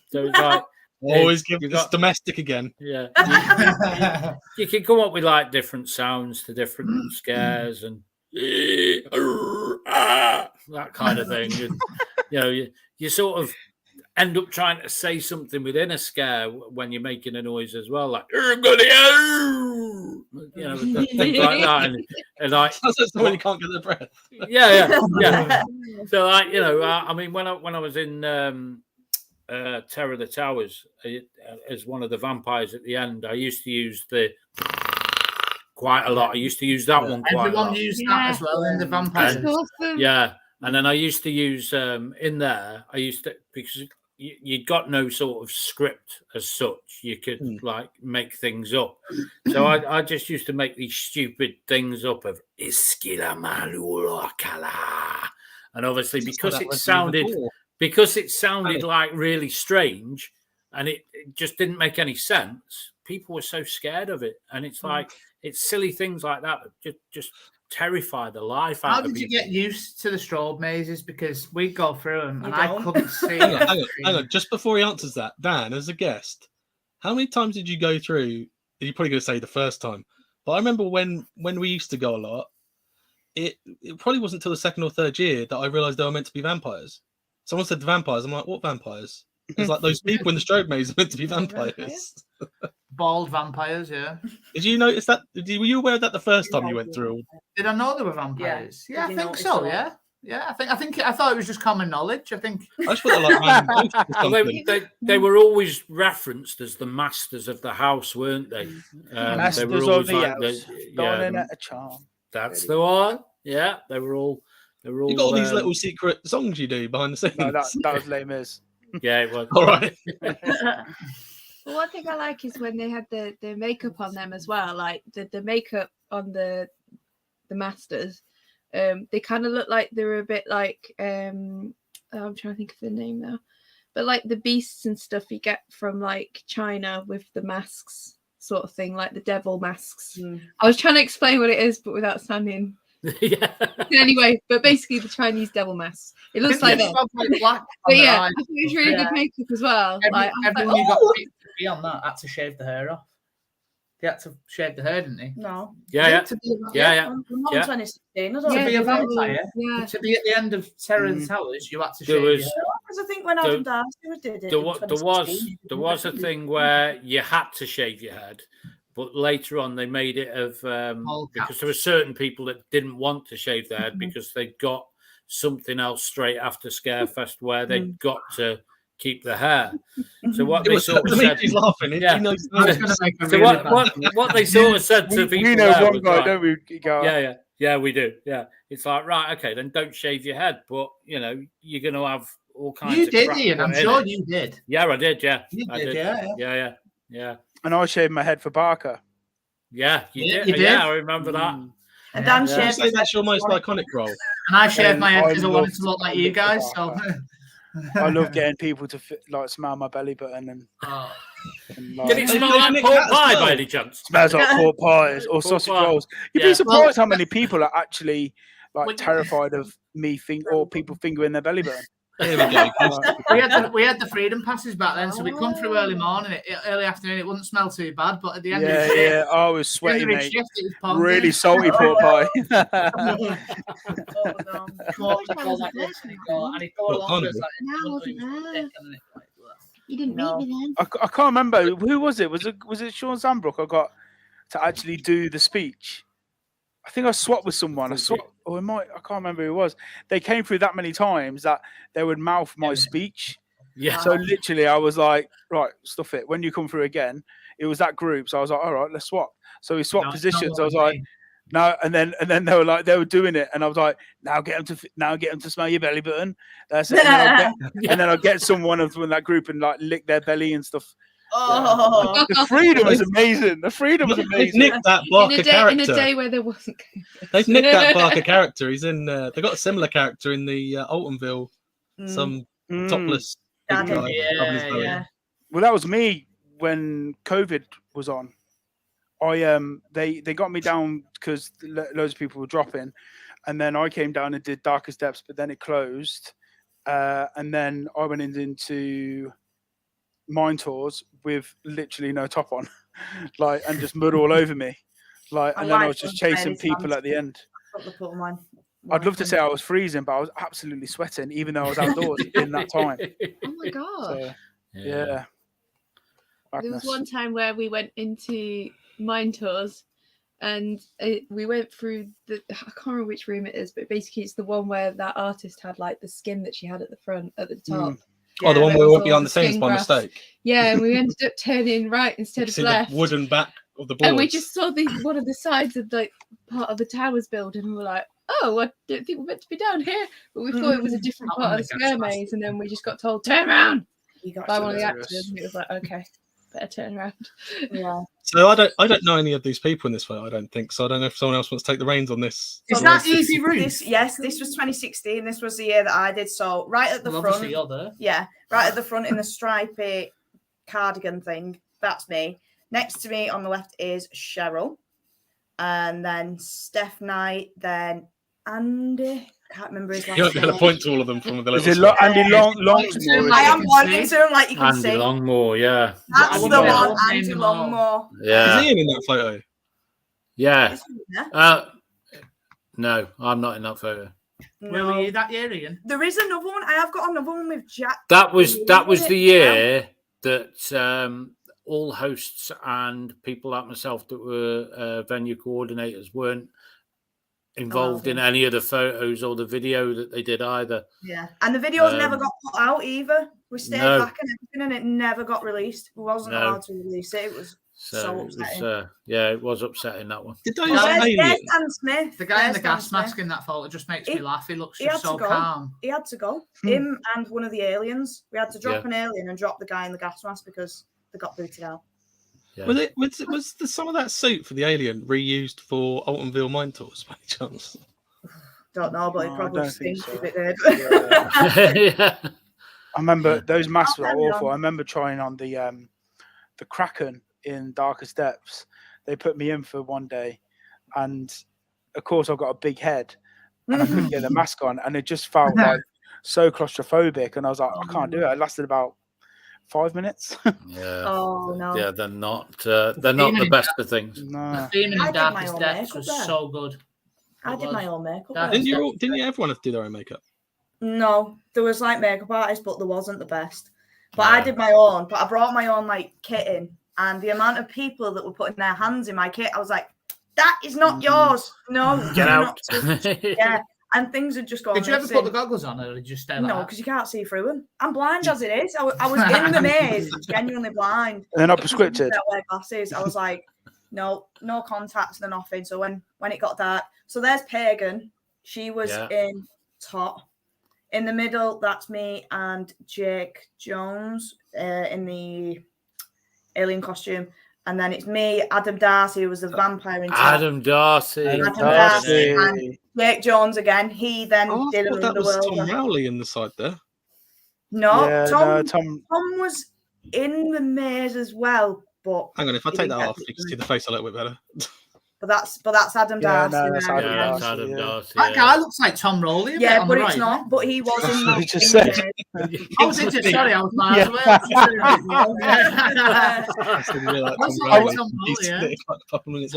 So it's like always give this domestic again. Yeah, you can come up with like different sounds to different scares and that kind of thing. And, you sort of end up trying to say something within a scare when you're making a noise as well, like things like that, and like sounds like someone you can't get their breath. Yeah. So like I mean, when I was in Terror of the Towers as one of the vampires at the end, I used to use quite a lot. I used to use that one quite a lot. Everyone used that as well in the vampires. Awesome. Yeah, and then I used to use in there. I used to, because you'd got no sort of script as such. You could like make things up. So I just used to make these stupid things up of Iskila Malula Kala, and obviously because it sounded like really strange, and it just didn't make any sense. People were so scared of it, and it's like it's silly things like that just terrify the life out of people. How did you get used to the strobe mazes? Because we go through them, and I couldn't see. Hang on. Just before he answers that, Dan, as a guest, how many times did you go through? You're probably going to say the first time, but I remember when we used to go a lot. It probably wasn't until the second or third year that I realised they were meant to be vampires. Someone said the vampires. I'm like, what vampires? It's like those people in the strobe maze are meant to be vampires. Bald vampires, yeah. Did you notice that? Were you aware of that the first time you went through? Did I know they were vampires? Yeah, I think so. that? Yeah. I thought it was just common knowledge. I think. I just thought like they were always referenced as the masters of the house, weren't they? Masters they were always of the like house. Burning at a charm. That's the one. Yeah, they were all. You got all these little secret songs you do behind the scenes. No, that was lame as. Yeah, it was. All right. Well, one thing I like is when they had the makeup on them as well, like the makeup on the masters. They kind of look like they were a bit like I'm trying to think of the name now, but like the beasts and stuff you get from like China with the masks sort of thing, like the devil masks. I was trying to explain what it is, but without sounding. Yeah. Anyway, but basically the Chinese devil masks. It looks like that. Black But yeah, I think it was really good makeup as well. Everyone who got picked to be on that had to shave the hair off. They had to shave the hair, didn't they? No. Yeah. To be, Yeah. Not in 2016. To be a vampire, Yeah. to be at the end of Terror of the Towers, you had to There shave was- your hair off. Because I think when Alton Towers did it, There was a thing where you had to shave your head, but later on they made it of because there were certain people that didn't want to shave their head because they got something else straight after Scarefest where they got to keep the hair. So what they sort of said, He's laughing. Yeah. He knows so what they sort of said to people, We know there one was guy, like, don't we? Go, yeah, we do. Yeah, it's like, right, okay, then don't shave your head, but you're going to have all kinds. You of did, crap Ian. I'm put in sure it. you did. Yeah, I did. Yeah, You I did, did. Yeah. And I shaved my head for Barker. Yeah, you Yeah, did. you did. Yeah, I remember that. And Dan Would you shaved say that's your most iconic role? And I shaved my head I because I wanted loved to look like you guys. So I love getting people to smell my belly button and like, Did it smell They like make pork that as pie well. by any chance? smells like pork pies or Pork sausage pie. rolls. You'd Yeah. be surprised how many people are actually like Well- terrified of me or people fingering their belly button. Here we go. we had the freedom passes back then, so we come through early morning, early afternoon. It wouldn't smell too bad, but at the end of the shift, Yeah. I was sweaty, end of the mate. shift, it was ponding. Really salty pork pie. And he thought What, along with ponding? us, No, I wasn't there. You didn't No. meet me then. I can't remember who was it. Was it Sean Zambrook? I got to actually do the speech. I think I swapped with someone. I can't remember who it was. They came through that many times that they would mouth my speech. Yeah. So literally, I was like, right, stuff it. When you come through again, it was that group. So I was like, all right, let's swap. So we swapped positions. I was like, no, and then they were like, they were doing it, and I was like, now get them to smell your belly button. That's it. And then I'll get someone from that group and like lick their belly and stuff. Oh, The freedom is amazing. The freedom is They've amazing. nicked that Barker in a character. day where there wasn't. They've nicked that Barker character. He's in. They got a similar character in the Altonville. Some topless big Daddy. guy. Yeah. Well, that was me when COVID was on. They got me down because loads of people were dropping, and then I came down and did Darkest Depths, but then it closed, and then I went into Mine Tours with literally no top on, like, and just mud all over me, like, and then I was just chasing people at the end. I'd love to say I was freezing, but I was absolutely sweating, even though I was outdoors in that time. Oh my god! So, yeah. There was one time where we went into Mine Tours, and we went through I can't remember which room it is, but basically it's the one where that artist had like the skin that she had at the front, at the top. Yeah, the one where we went behind the scenes by mistake. Yeah, and we ended up turning right instead of left. The wooden back of the board. And we just saw one of the sides of like part of the towers building, and we were like, "Oh, I don't think we're meant to be down here." But we thought it was a different part of the scare maze, and then we just got told, "Turn around!" by one of the actors, and it was like, "Okay, better turn around." Yeah. So I don't know any of these people in this photo. I don't think so. I don't know if someone else wants to take the reins on this. Is that Easy Room? Yes, this was 2016. This was the year that I did. So right at the front. Obviously you're there. Yeah, right at the front in the stripy cardigan thing. That's me. Next to me on the left is Cheryl, and then Steph Knight, then Andy. Can't remember his last name. You're going to point to all of them from the little. Is it Andy Longmore? I am pointing to him like you can Andy see. Longmore, yeah. That's the one, Andy Longmore. Yeah. Is he in that photo? Yeah. No, I'm not in that photo. Where were you that year, Ian? There is another one. I have got another one with Jack. That was the year that all hosts and people like myself that were venue coordinators weren't involved in any of the photos or the video that they did either. Yeah, and the videos never got put out either. We stayed back and everything, and it never got released. We wasn't allowed to release it. It was so upsetting. It was upsetting, that one. Did those there's Dan Smith. The guy in the gas mask in that photo just makes me laugh. He looks just so calm. He had to go. Him and one of the aliens. We had to drop an alien and drop the guy in the gas mask because they got booted out. Yeah. Was some of that suit for the alien reused for Altonville Mine Tours by any chance? Don't know, but it probably stinks if it did. Yeah. I remember those masks were awful. I remember trying on the Kraken in Darkest Depths. They put me in for one day, and of course I've got a big head, and I couldn't get the mask on, and it just felt like so claustrophobic, and I was like, I can't do it. It lasted about 5 minutes. Yeah. Oh no. Yeah, they're not the best of things. No. The theming in Darkest Depths was so good. I did my own makeup. Didn't everyone have to do their own makeup? No, there was like makeup artists, but there wasn't the best. But I did my own. But I brought my own like kit in, and the amount of people that were putting their hands in my kit, I was like, "That is not yours. No, Get out." Yeah. And things had just gone. Did you ever put the goggles on, or did you stay like No, because you can't see through them. I'm blind as it is. I was in the maze, genuinely blind. And they're not prescripted. I wear glasses. I was like, no contacts, no nothing. So when it got dark, so there's Pagan. She was in top. In the middle, that's me and Jake Jones in the alien costume. And then it's me, Adam Darcy, who was the vampire in top. Adam Darcy. And Jake Jones again. He then did that was Tom Rowley in the side there. No, Tom was in the maze as well. But hang on, if I take that off, you can see the face a little bit better. But that's Adam Darcy. That's Adam Darcy. That guy looks like Tom Rowley. Yeah, but it's not. But he was in that. Just said. I was into. Sorry, I was miles away.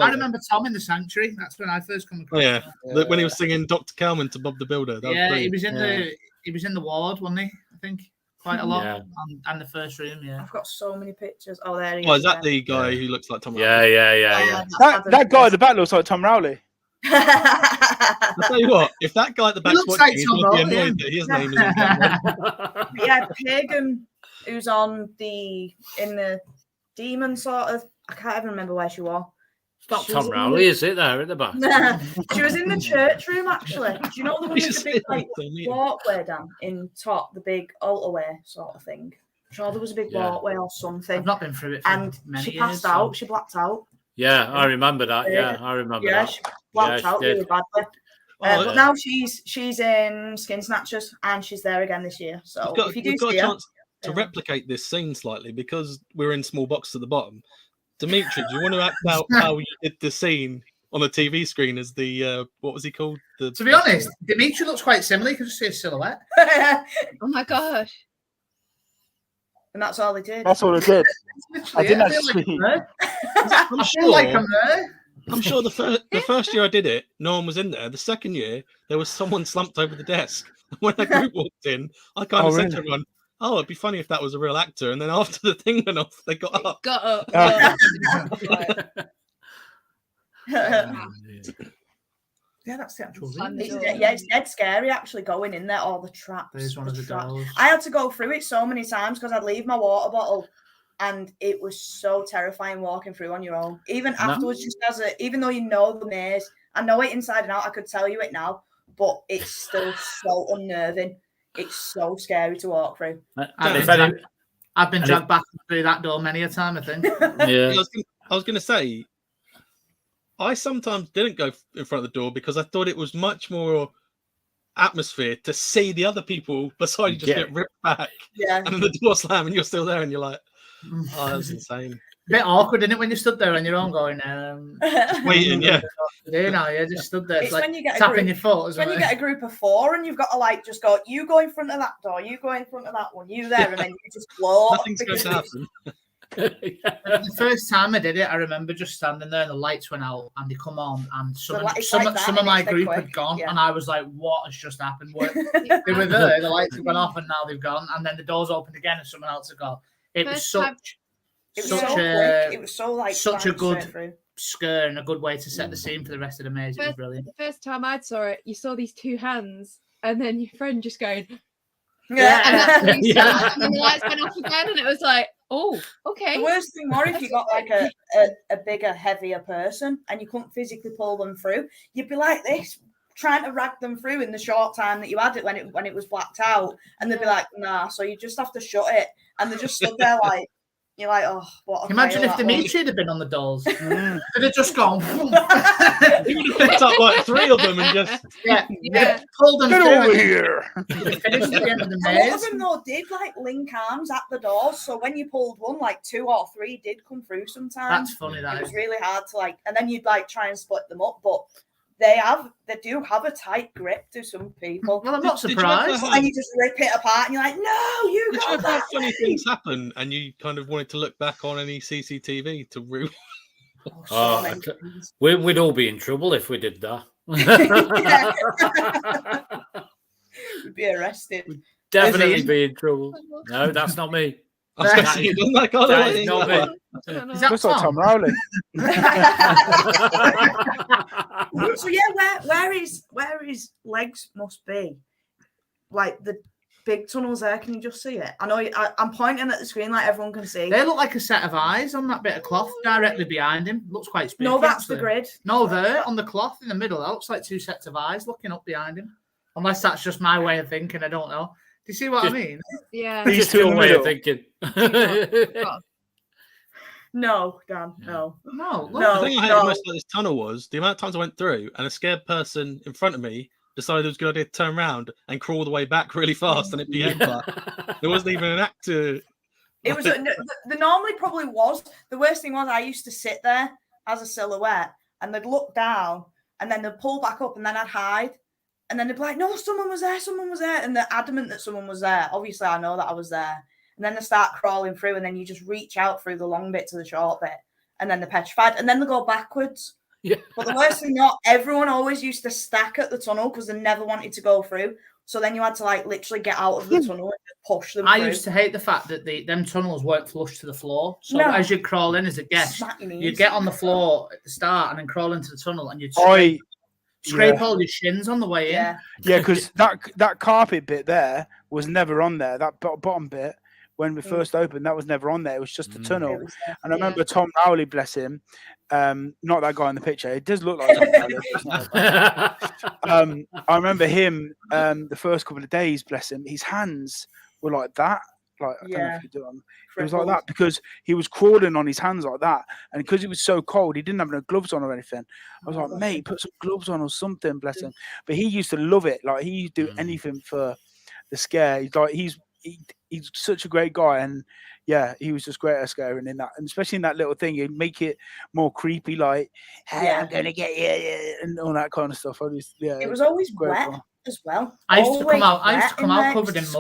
I remember Tom in the Sanctuary. That's when I first come across. Yeah, when he was singing Dr. Kalman to Bob the Builder. He was in the ward, wasn't he? I think quite a lot. And the first room. Yeah, I've got so many pictures. Oh, there he is. Oh, is that the guy who looks like Tom Rowley? Yeah. That guy at the back looks like Tom Rowley. I'll tell you what, if that guy at the back's watching, like he's going to be annoyed that his name isn't. Yeah, Pagan, who's in the demon sort of. I can't even remember where she was. Not Tom Rowley, is it there at the back? She was in the church room, actually. Do you know the one with the big walkway down in top, the big altarway sort of thing? sure there was a big walkway or something. I've not been through it for and many she years, passed out. She blacked out. Yeah, I remember that. Yeah, I remember that. She blacked out really badly. But now she's in Skin Snatchers and she's there again this year. So we've got a chance to replicate this scene slightly because we're in small boxes at the bottom. Demitri, do you want to act out how you did the scene on the TV screen as the what was he called? To be honest, Demitri looks quite similar. You can just see a silhouette. Oh my gosh! And that's all they did. That's all I did. I didn't actually. I'm sure the first year I did it, no one was in there. The second year, there was someone slumped over the desk. When a group walked in, I kind of said to everyone, "Oh, it'd be funny if that was a real actor." And then after the thing went off, they got up. Yeah, that's the actual it's dead scary actually going in there. All the traps. There's one of the doors. I had to go through it so many times because I'd leave my water bottle, and it was so terrifying walking through on your own. Even afterwards, just even though you know the maze, I know it inside and out. I could tell you it now, but it's still so unnerving. It's so scary to walk through. I've been dragged back through that door many a time, I think. Yeah. I was going to say, I sometimes didn't go in front of the door because I thought it was much more atmosphere to see the other people beside you just get ripped back. Yeah. And then the door slam and you're still there and you're like, oh, that was insane. A bit awkward, isn't it, when you stood there on your own going, just waiting, yeah. You know, you just stood there. It's like when you get tapping your foot. When you get a group of 4 and you've got to like just go, you go in front of that door, you go in front of that one, you there, and then you just blow. Nothing's going to happen. The first time I did it, I remember just standing there and the lights went out and they come on and some of my group had gone and I was like, what has just happened? They were there, the lights have gone off and now they've gone, and then the doors opened again and someone else had gone. It was such a good scare and a good way to set the scene for the rest of the maze. It was brilliant. The first time I saw it, you saw these 2 hands and then your friend just going, and that's when you saw, and then the lights went off again and it was like, oh, okay. The worst thing more if you got like a bigger, heavier person and you couldn't physically pull them through, you'd be like this, trying to rag them through in the short time that you had it when it was blacked out, and they'd be like, nah, so you just have to shut it, and they just stood there like, you're like, oh, what? Imagine if Demitri had been on the dolls. They'd have just gone. He would have picked up like 3 of them and just pulled them Get through. over here. Finished at the end of the A maze. lot of them though did like link arms at the doors, so when you pulled one, like 2 or 3 did come through sometimes. That's funny. It was really hard to like, and then you'd like try and split them up, but they do have a tight grip to some people. Well, I'm not surprised. And you just rip it apart and you're like, no, you Did got you ever that have funny way. things happen and you kind of wanted to look back on any CCTV to ruin? We'd all be in trouble if we did that. We'd be arrested. We'd definitely be in trouble. No, that's not me. I was going to say, you done that kind That is not me. Is that Looks like Tom Rowley. So yeah, where his legs must be, like the big tunnels there. Can you just see it? I know I'm pointing at the screen like everyone can see. They look like a set of eyes on that bit of cloth directly behind him. Looks quite spooky. No, that's actually. the grid. No, there on the cloth in the middle. That looks like 2 sets of eyes looking up behind him. Unless that's just my way of thinking. I don't know. Do you see what I mean? Yeah. Just your way of thinking. No, Dan, no. The thing I hated most about this tunnel was the amount of times I went through and a scared person in front of me decided it was a good idea to turn around and crawl the way back really fast and it'd be headbutt. There wasn't even an actor. It was the normally probably was. The worst thing was I used to sit there as a silhouette and they'd look down and then they'd pull back up and then I'd hide. And then they'd be like, no, someone was there. And they're adamant that someone was there. Obviously, I know that I was there. And then they start crawling through and then you just reach out through the long bit to the short bit. And then they're petrified. And then they go backwards. Yeah. But the worst thing, not everyone always used to stack at the tunnel because they never wanted to go through. So then you had to like literally get out of the tunnel and just push them through. I used to hate the fact that them tunnels weren't flush to the floor. So as you crawl in as a guest, you'd get on the floor at the start and then crawl into the tunnel and you'd scrape all your shins on the way in. Yeah, because that carpet bit there was never on there. That bottom bit, when we first opened, that was never on there. It was just a tunnel. And I remember Tom Rowley, bless him, not that guy in the picture. It does look like Tom Rowley. I remember him the first couple of days, bless him, his hands were like that. Like, I don't know if you do them. It was like that because he was crawling on his hands like that. And because it was so cold, he didn't have no gloves on or anything. I was like, mate, put some gloves on or something, bless him. But he used to love it. Like, he used to do anything for the scare. He's like, he's such a great guy. And yeah, he was just great at scaring in that. And especially in that little thing, he'd make it more creepy, like, hey, I'm going to get you, and all that kind of stuff. It was always wet as well. I used to come out covered in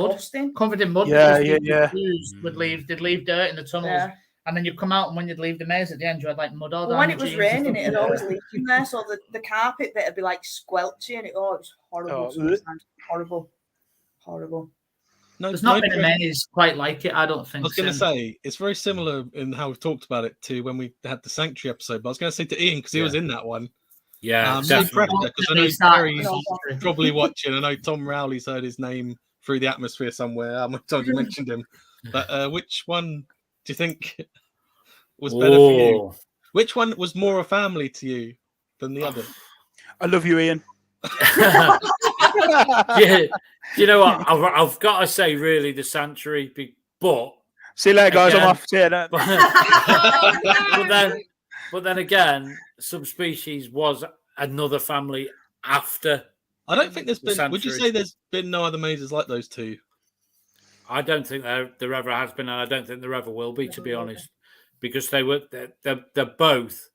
mud. Yeah. They'd leave dirt in the tunnels, and then you'd come out, and when you'd leave the maze at the end, you had like mud all down. When it was raining, it'd always leak in there, so the carpet bit would be like squelchy, and it was horrible. Horrible. No, there's not been a maze quite like it. I don't think. I was going to say it's very similar in how we've talked about it to when we had the Sanctuary episode. But I was going to say to Ian because he was in that one. Yeah, because I know Gary's probably watching. I know Tom Rowley's heard his name through the atmosphere somewhere. How many times you mentioned him? But which one do you think was better for you? Which one was more a family to you than the other? I love you, Ian. Yeah, you know what? I've got to say, really, the Sanctuary. But see you later, guys. I'm off. See you later. But then again, Subspecies was another family after. I don't think there's been. Would you say there's been no other mazes like those two? I don't think there ever has been, and I don't think there ever will be, to be honest, because they're both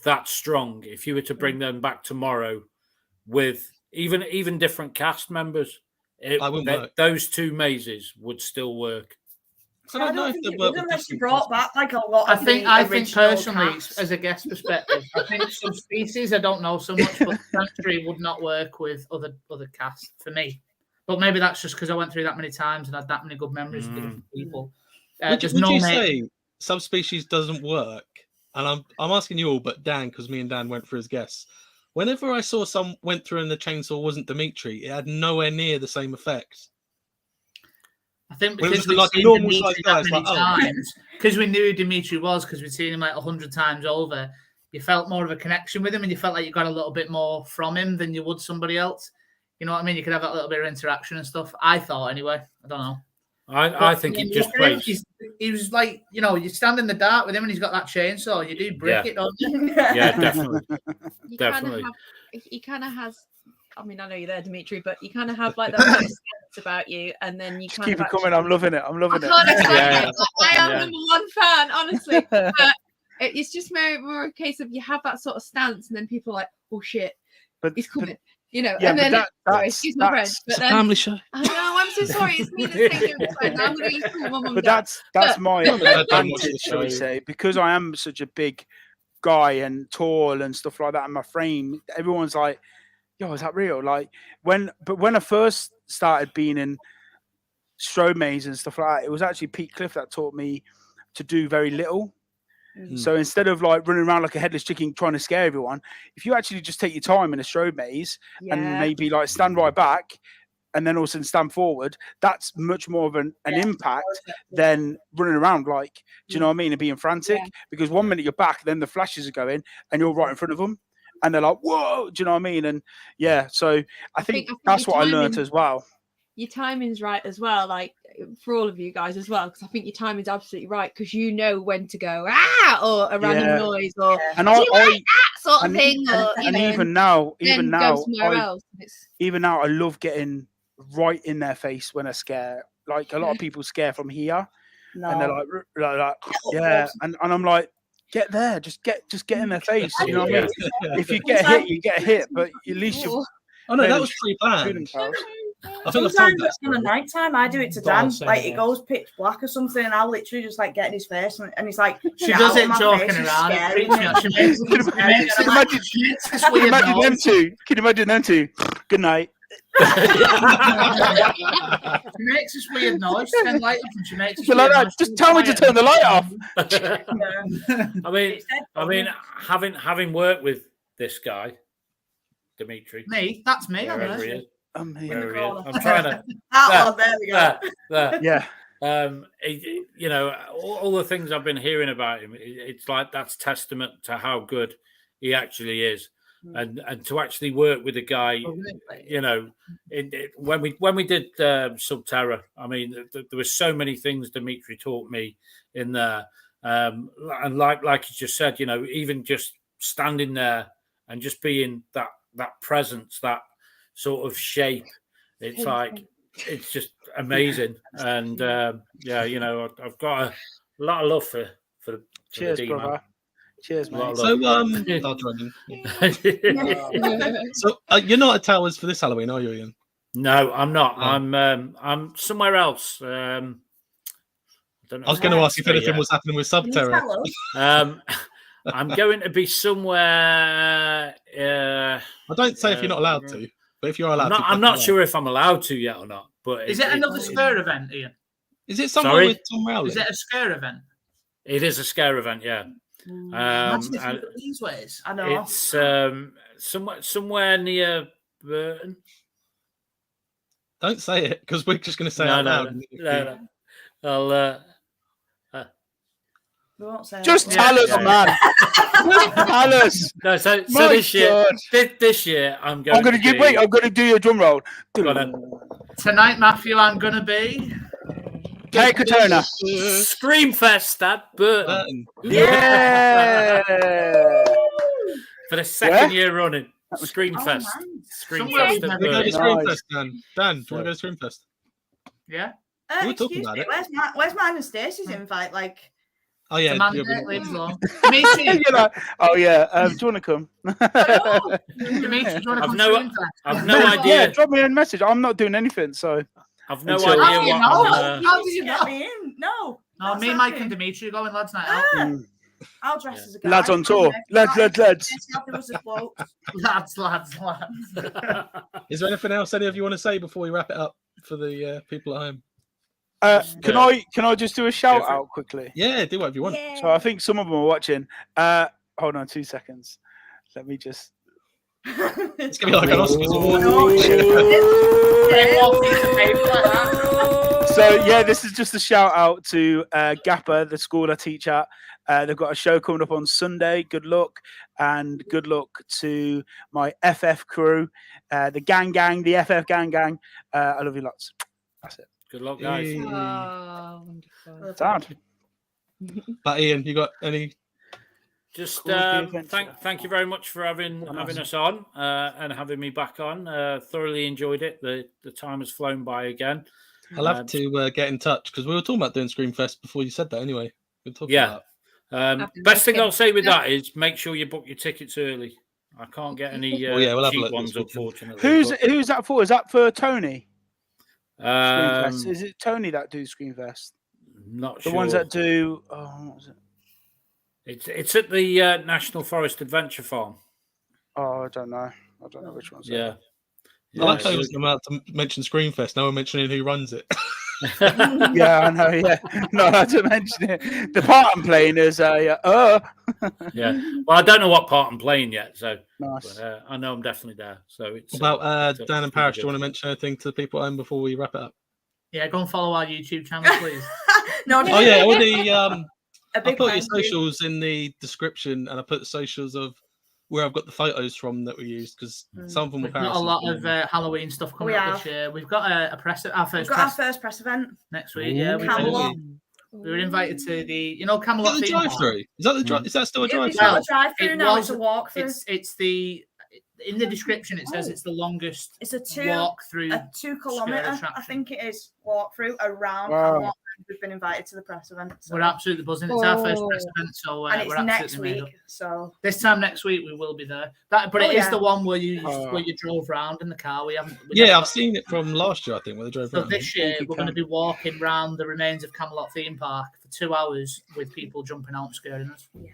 that strong. If you were to bring them back tomorrow with even different cast members, those two mazes would still work. I don't think it would unless you brought back like a lot of I think personally, as a guest perspective, I think Subspecies I don't know so much, but Sanctuary would not work with other casts for me. But maybe that's just because I went through that many times and had that many good memories with different people. Would you say Subspecies doesn't work? And I'm asking you all, but Dan, because me and Dan went through as guests. Whenever I saw some went through and the chainsaw wasn't Demitri, it had nowhere near the same effect. I think because we've seen Demitri that many times, because we knew who Demitri was, because we'd seen him like 100 times over, you felt more of a connection with him and you felt like you got a little bit more from him than you would somebody else. You know what I mean? You could have that little bit of interaction and stuff. I thought, anyway. I don't know. I think it just plays. He was like, you stand in the dark with him and he's got that chainsaw. You do break it, don't you? Yeah, definitely. He kind of has. I mean, I know you're there, Demitri, but you kind of have like that sense about you, and then you kind keep of it coming. I'm loving it. I am number one fan, honestly. But it's just more a case of you have that sort of stance, and then people are like, "Oh shit, he's coming." And then excuse my French, but then family show. I know. I'm so sorry. It's me that's saying it. I'm going to call my mum. But that's my advantage, shall we say, because I am such a big guy and tall and stuff like that, and my frame. Everyone's like, "Yo, is that real?" Like when I first started being in strobe maze and stuff like that, it was actually Pete Cliff that taught me to do very little. So instead of like running around like a headless chicken trying to scare everyone, if you actually just take your time in a strobe maze and maybe like stand right back and then also stand forward, that's much more of an impact than running around like, do you know what I mean, and being frantic. Because one minute you're back, then the flashes are going and you're right in front of them and they're like, whoa, do you know what I mean? And so I think that's what I learned as well. Your timing's right as well, like for all of you guys as well, because I think your timing's absolutely right, because you know when to go or a random noise or and I like that sort of thing. And even now, I love getting right in their face when I scare. Like a lot of people scare from here, and they're like and I'm like, get there, just get in their face. You know what I mean? If you get hit, you get hit, but at least you. Oh no, that was pre-planned. Sometimes on the night time, I do it to Dan. Like it goes pitch black or something, and I'll literally just like get in his face, and he's like, she does it joking around. Can you imagine them two? Good night. She makes this weird noise. Turn the light off, and she makes this like that. Just tell me to turn the light off. I mean, having worked with this guy, Demitri. Me, that's me. I'm here. I'm trying to. There we go. Yeah. All the things I've been hearing about him, it's like that's testament to how good he actually is. and to actually work with a guy, you know, when we did Subterra, I mean, there were so many things Demitri taught me in there, and like you just said, you know, even just standing there and just being that presence, that sort of shape, it's like it's just amazing. And yeah, you know, I've got a lot of love for Cheers, the brother. D-man. Cheers, mate. So so you're not at Towers for this Halloween, are you, Ian? No, I'm not. No. I'm somewhere else. I was going to ask if anything was happening with Subterra. I'm going to be somewhere. I don't say if you're not allowed to, but if you're allowed I'm not sure if I'm allowed to yet or not. But is it another scare event, Ian? Is it somewhere with Tom Rowley? Is it a scare event? It is a scare event, yeah. These ways, I know. It's somewhere near Burton. Don't say it because we're just going to say it out loud. No. I'll. We won't say just tell us, man. Just tell us. No, so this year I'm going. I'm going to do your drum roll. Tonight, Matthew, I'm going to be. Take a turner. Screamfest at Burton. Yeah. For the second year running. Screamfest. Screamfest. Dan, do you want to go to Screamfest? Yeah. We were talking about it. Where's mine and Stacey's invite? Like, oh yeah, lives long. Me too. You're like, oh yeah. Do you want to come? Dimitri, do you want to come? I've no idea. Yeah, drop me a message. I'm not doing anything, so. I've no idea what. How did you get me in? No. No, me, Mike, and Dimitri are going lads' night out. I'll dress as a guy. Lads on tour. Lads. Lads. Is there anything else any of you want to say before we wrap it up for the people at home? Can I just do a shout out quickly? Yeah, do whatever you want. So I think some of them are watching. Hold on 2 seconds. Let me just. It's gonna be like an Oscars award. So yeah, this is just a shout out to Gapper, the school I teach at. They've got a show coming up on Sunday. Good luck, and good luck to my FF crew, the gang, the FF gang. I love you lots. That's it. Good luck, guys. Oh, wonderful. Sound. But Ian, you got any? Just thank you very much for having us on and having me back on. Thoroughly enjoyed it. The time has flown by again. I'll have to get in touch because we were talking about doing Screamfest before you said that. Anyway, we're talking about. Best thing I'll say with that is make sure you book your tickets early. I can't get any we'll have cheap ones, unfortunately. Who's that for? Is that for Tony? Screamfest. Is it Tony that do Screamfest? Not the sure. Ones that do. Oh, what was it? It's at the National Forest Adventure Farm. Oh, I don't know which one's. Yeah. I like how I was about to mention Screamfest. Now we're mentioning who runs it. Yeah, I know. Yeah, not allowed to mention it. The part I'm playing is Yeah. Well, I don't know what part I'm playing yet, so nice. But, I know I'm definitely there. So it's about Dan and Paris. Do you want to mention anything to the people at home before we wrap it up? Yeah, go and follow our YouTube channel, please. Oh yeah, all the I put your socials in the description, and I put the socials of where I've got the photos from that we used because some of them were. We've got a lot of Halloween stuff coming up this year. We've got our first press event next week. Yeah, we were invited to the Camelot the drive-through. Is that the drive? Is that still a drive-through? It's not a drive-through now. It's a walk-through. It's the. In the description, it says it's the longest. It's a 2 kilometer. I think it is walk-through around. Wow. We've been invited to the press event. So. We're absolutely buzzing. It's our first press event, so and it's we're next week. So this time next week we will be there. It is the one where you drove round in the car. I've seen it from last year. I think where they drove around. So this year we're going to be walking round the remains of Camelot theme park for 2 hours with people jumping out and scaring us. Yeah.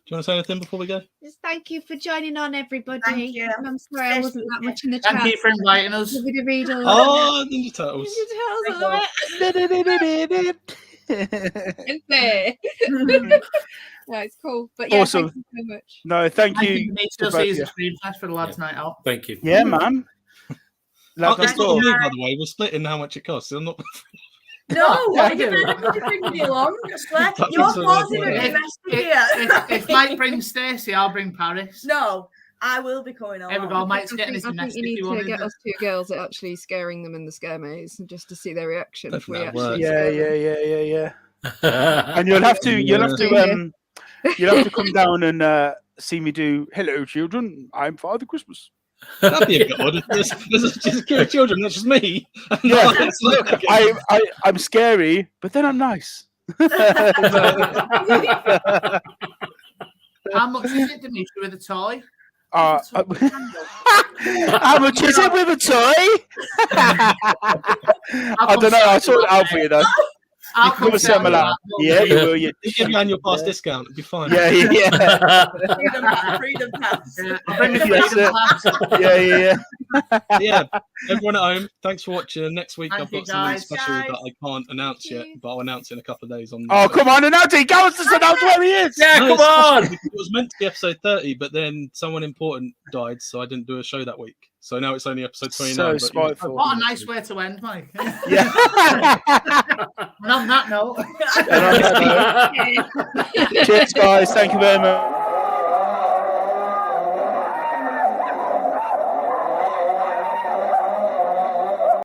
Do you want to say anything before we go? Just thank you for joining on, everybody. Thank you. I'm sorry I wasn't that much in the chat. Thank you for inviting us. Ninja Turtles. It's there. No, it's cool. But yeah, awesome. Thank you so much. No, thank you. You need to see the Screamfest for the lads' night out. Thank you. Yeah, man. It's not me, by the way. We're splitting how much it costs. I'm not. No, you bring me along. I swear. You're causing an investor here. If Mike brings Stacey, I'll bring Paris. No. I will be coming on. There we go, mate's I getting think, his I think you need to get us 2 girls at actually scaring them in the scare maze just to see their reaction. If we actually Yeah. And you'll have to come down and see me do "Hello, children. I'm Father Christmas." That'd be a good one. There's just children, not just me. Yeah, look, I'm scary, but then I'm nice. How much is it, Demitri, with a toy? How much is it with a toy? I don't know. I'll sort it out for you though. I'll come sell out. Yeah, you will. You give you annual pass discount. It'd be fine. Yeah. Freedom pass. I'll bring the freedom pass. Yeah. Yeah, everyone at home, thanks for watching. Next week Thank I've you, got something guys. special that I can't announce yet, but I'll announce it in a couple of days. Oh, come on, announce it. Go on, just announce where he is. Yeah, No, come it's special on. because It was meant to be episode 30, but then someone important died, so I didn't do a show that week. So now it's only episode 29. So but, spiteful. What a nice way to end, Mike. Yeah. And on that note. Cheers, guys. Thank you very much.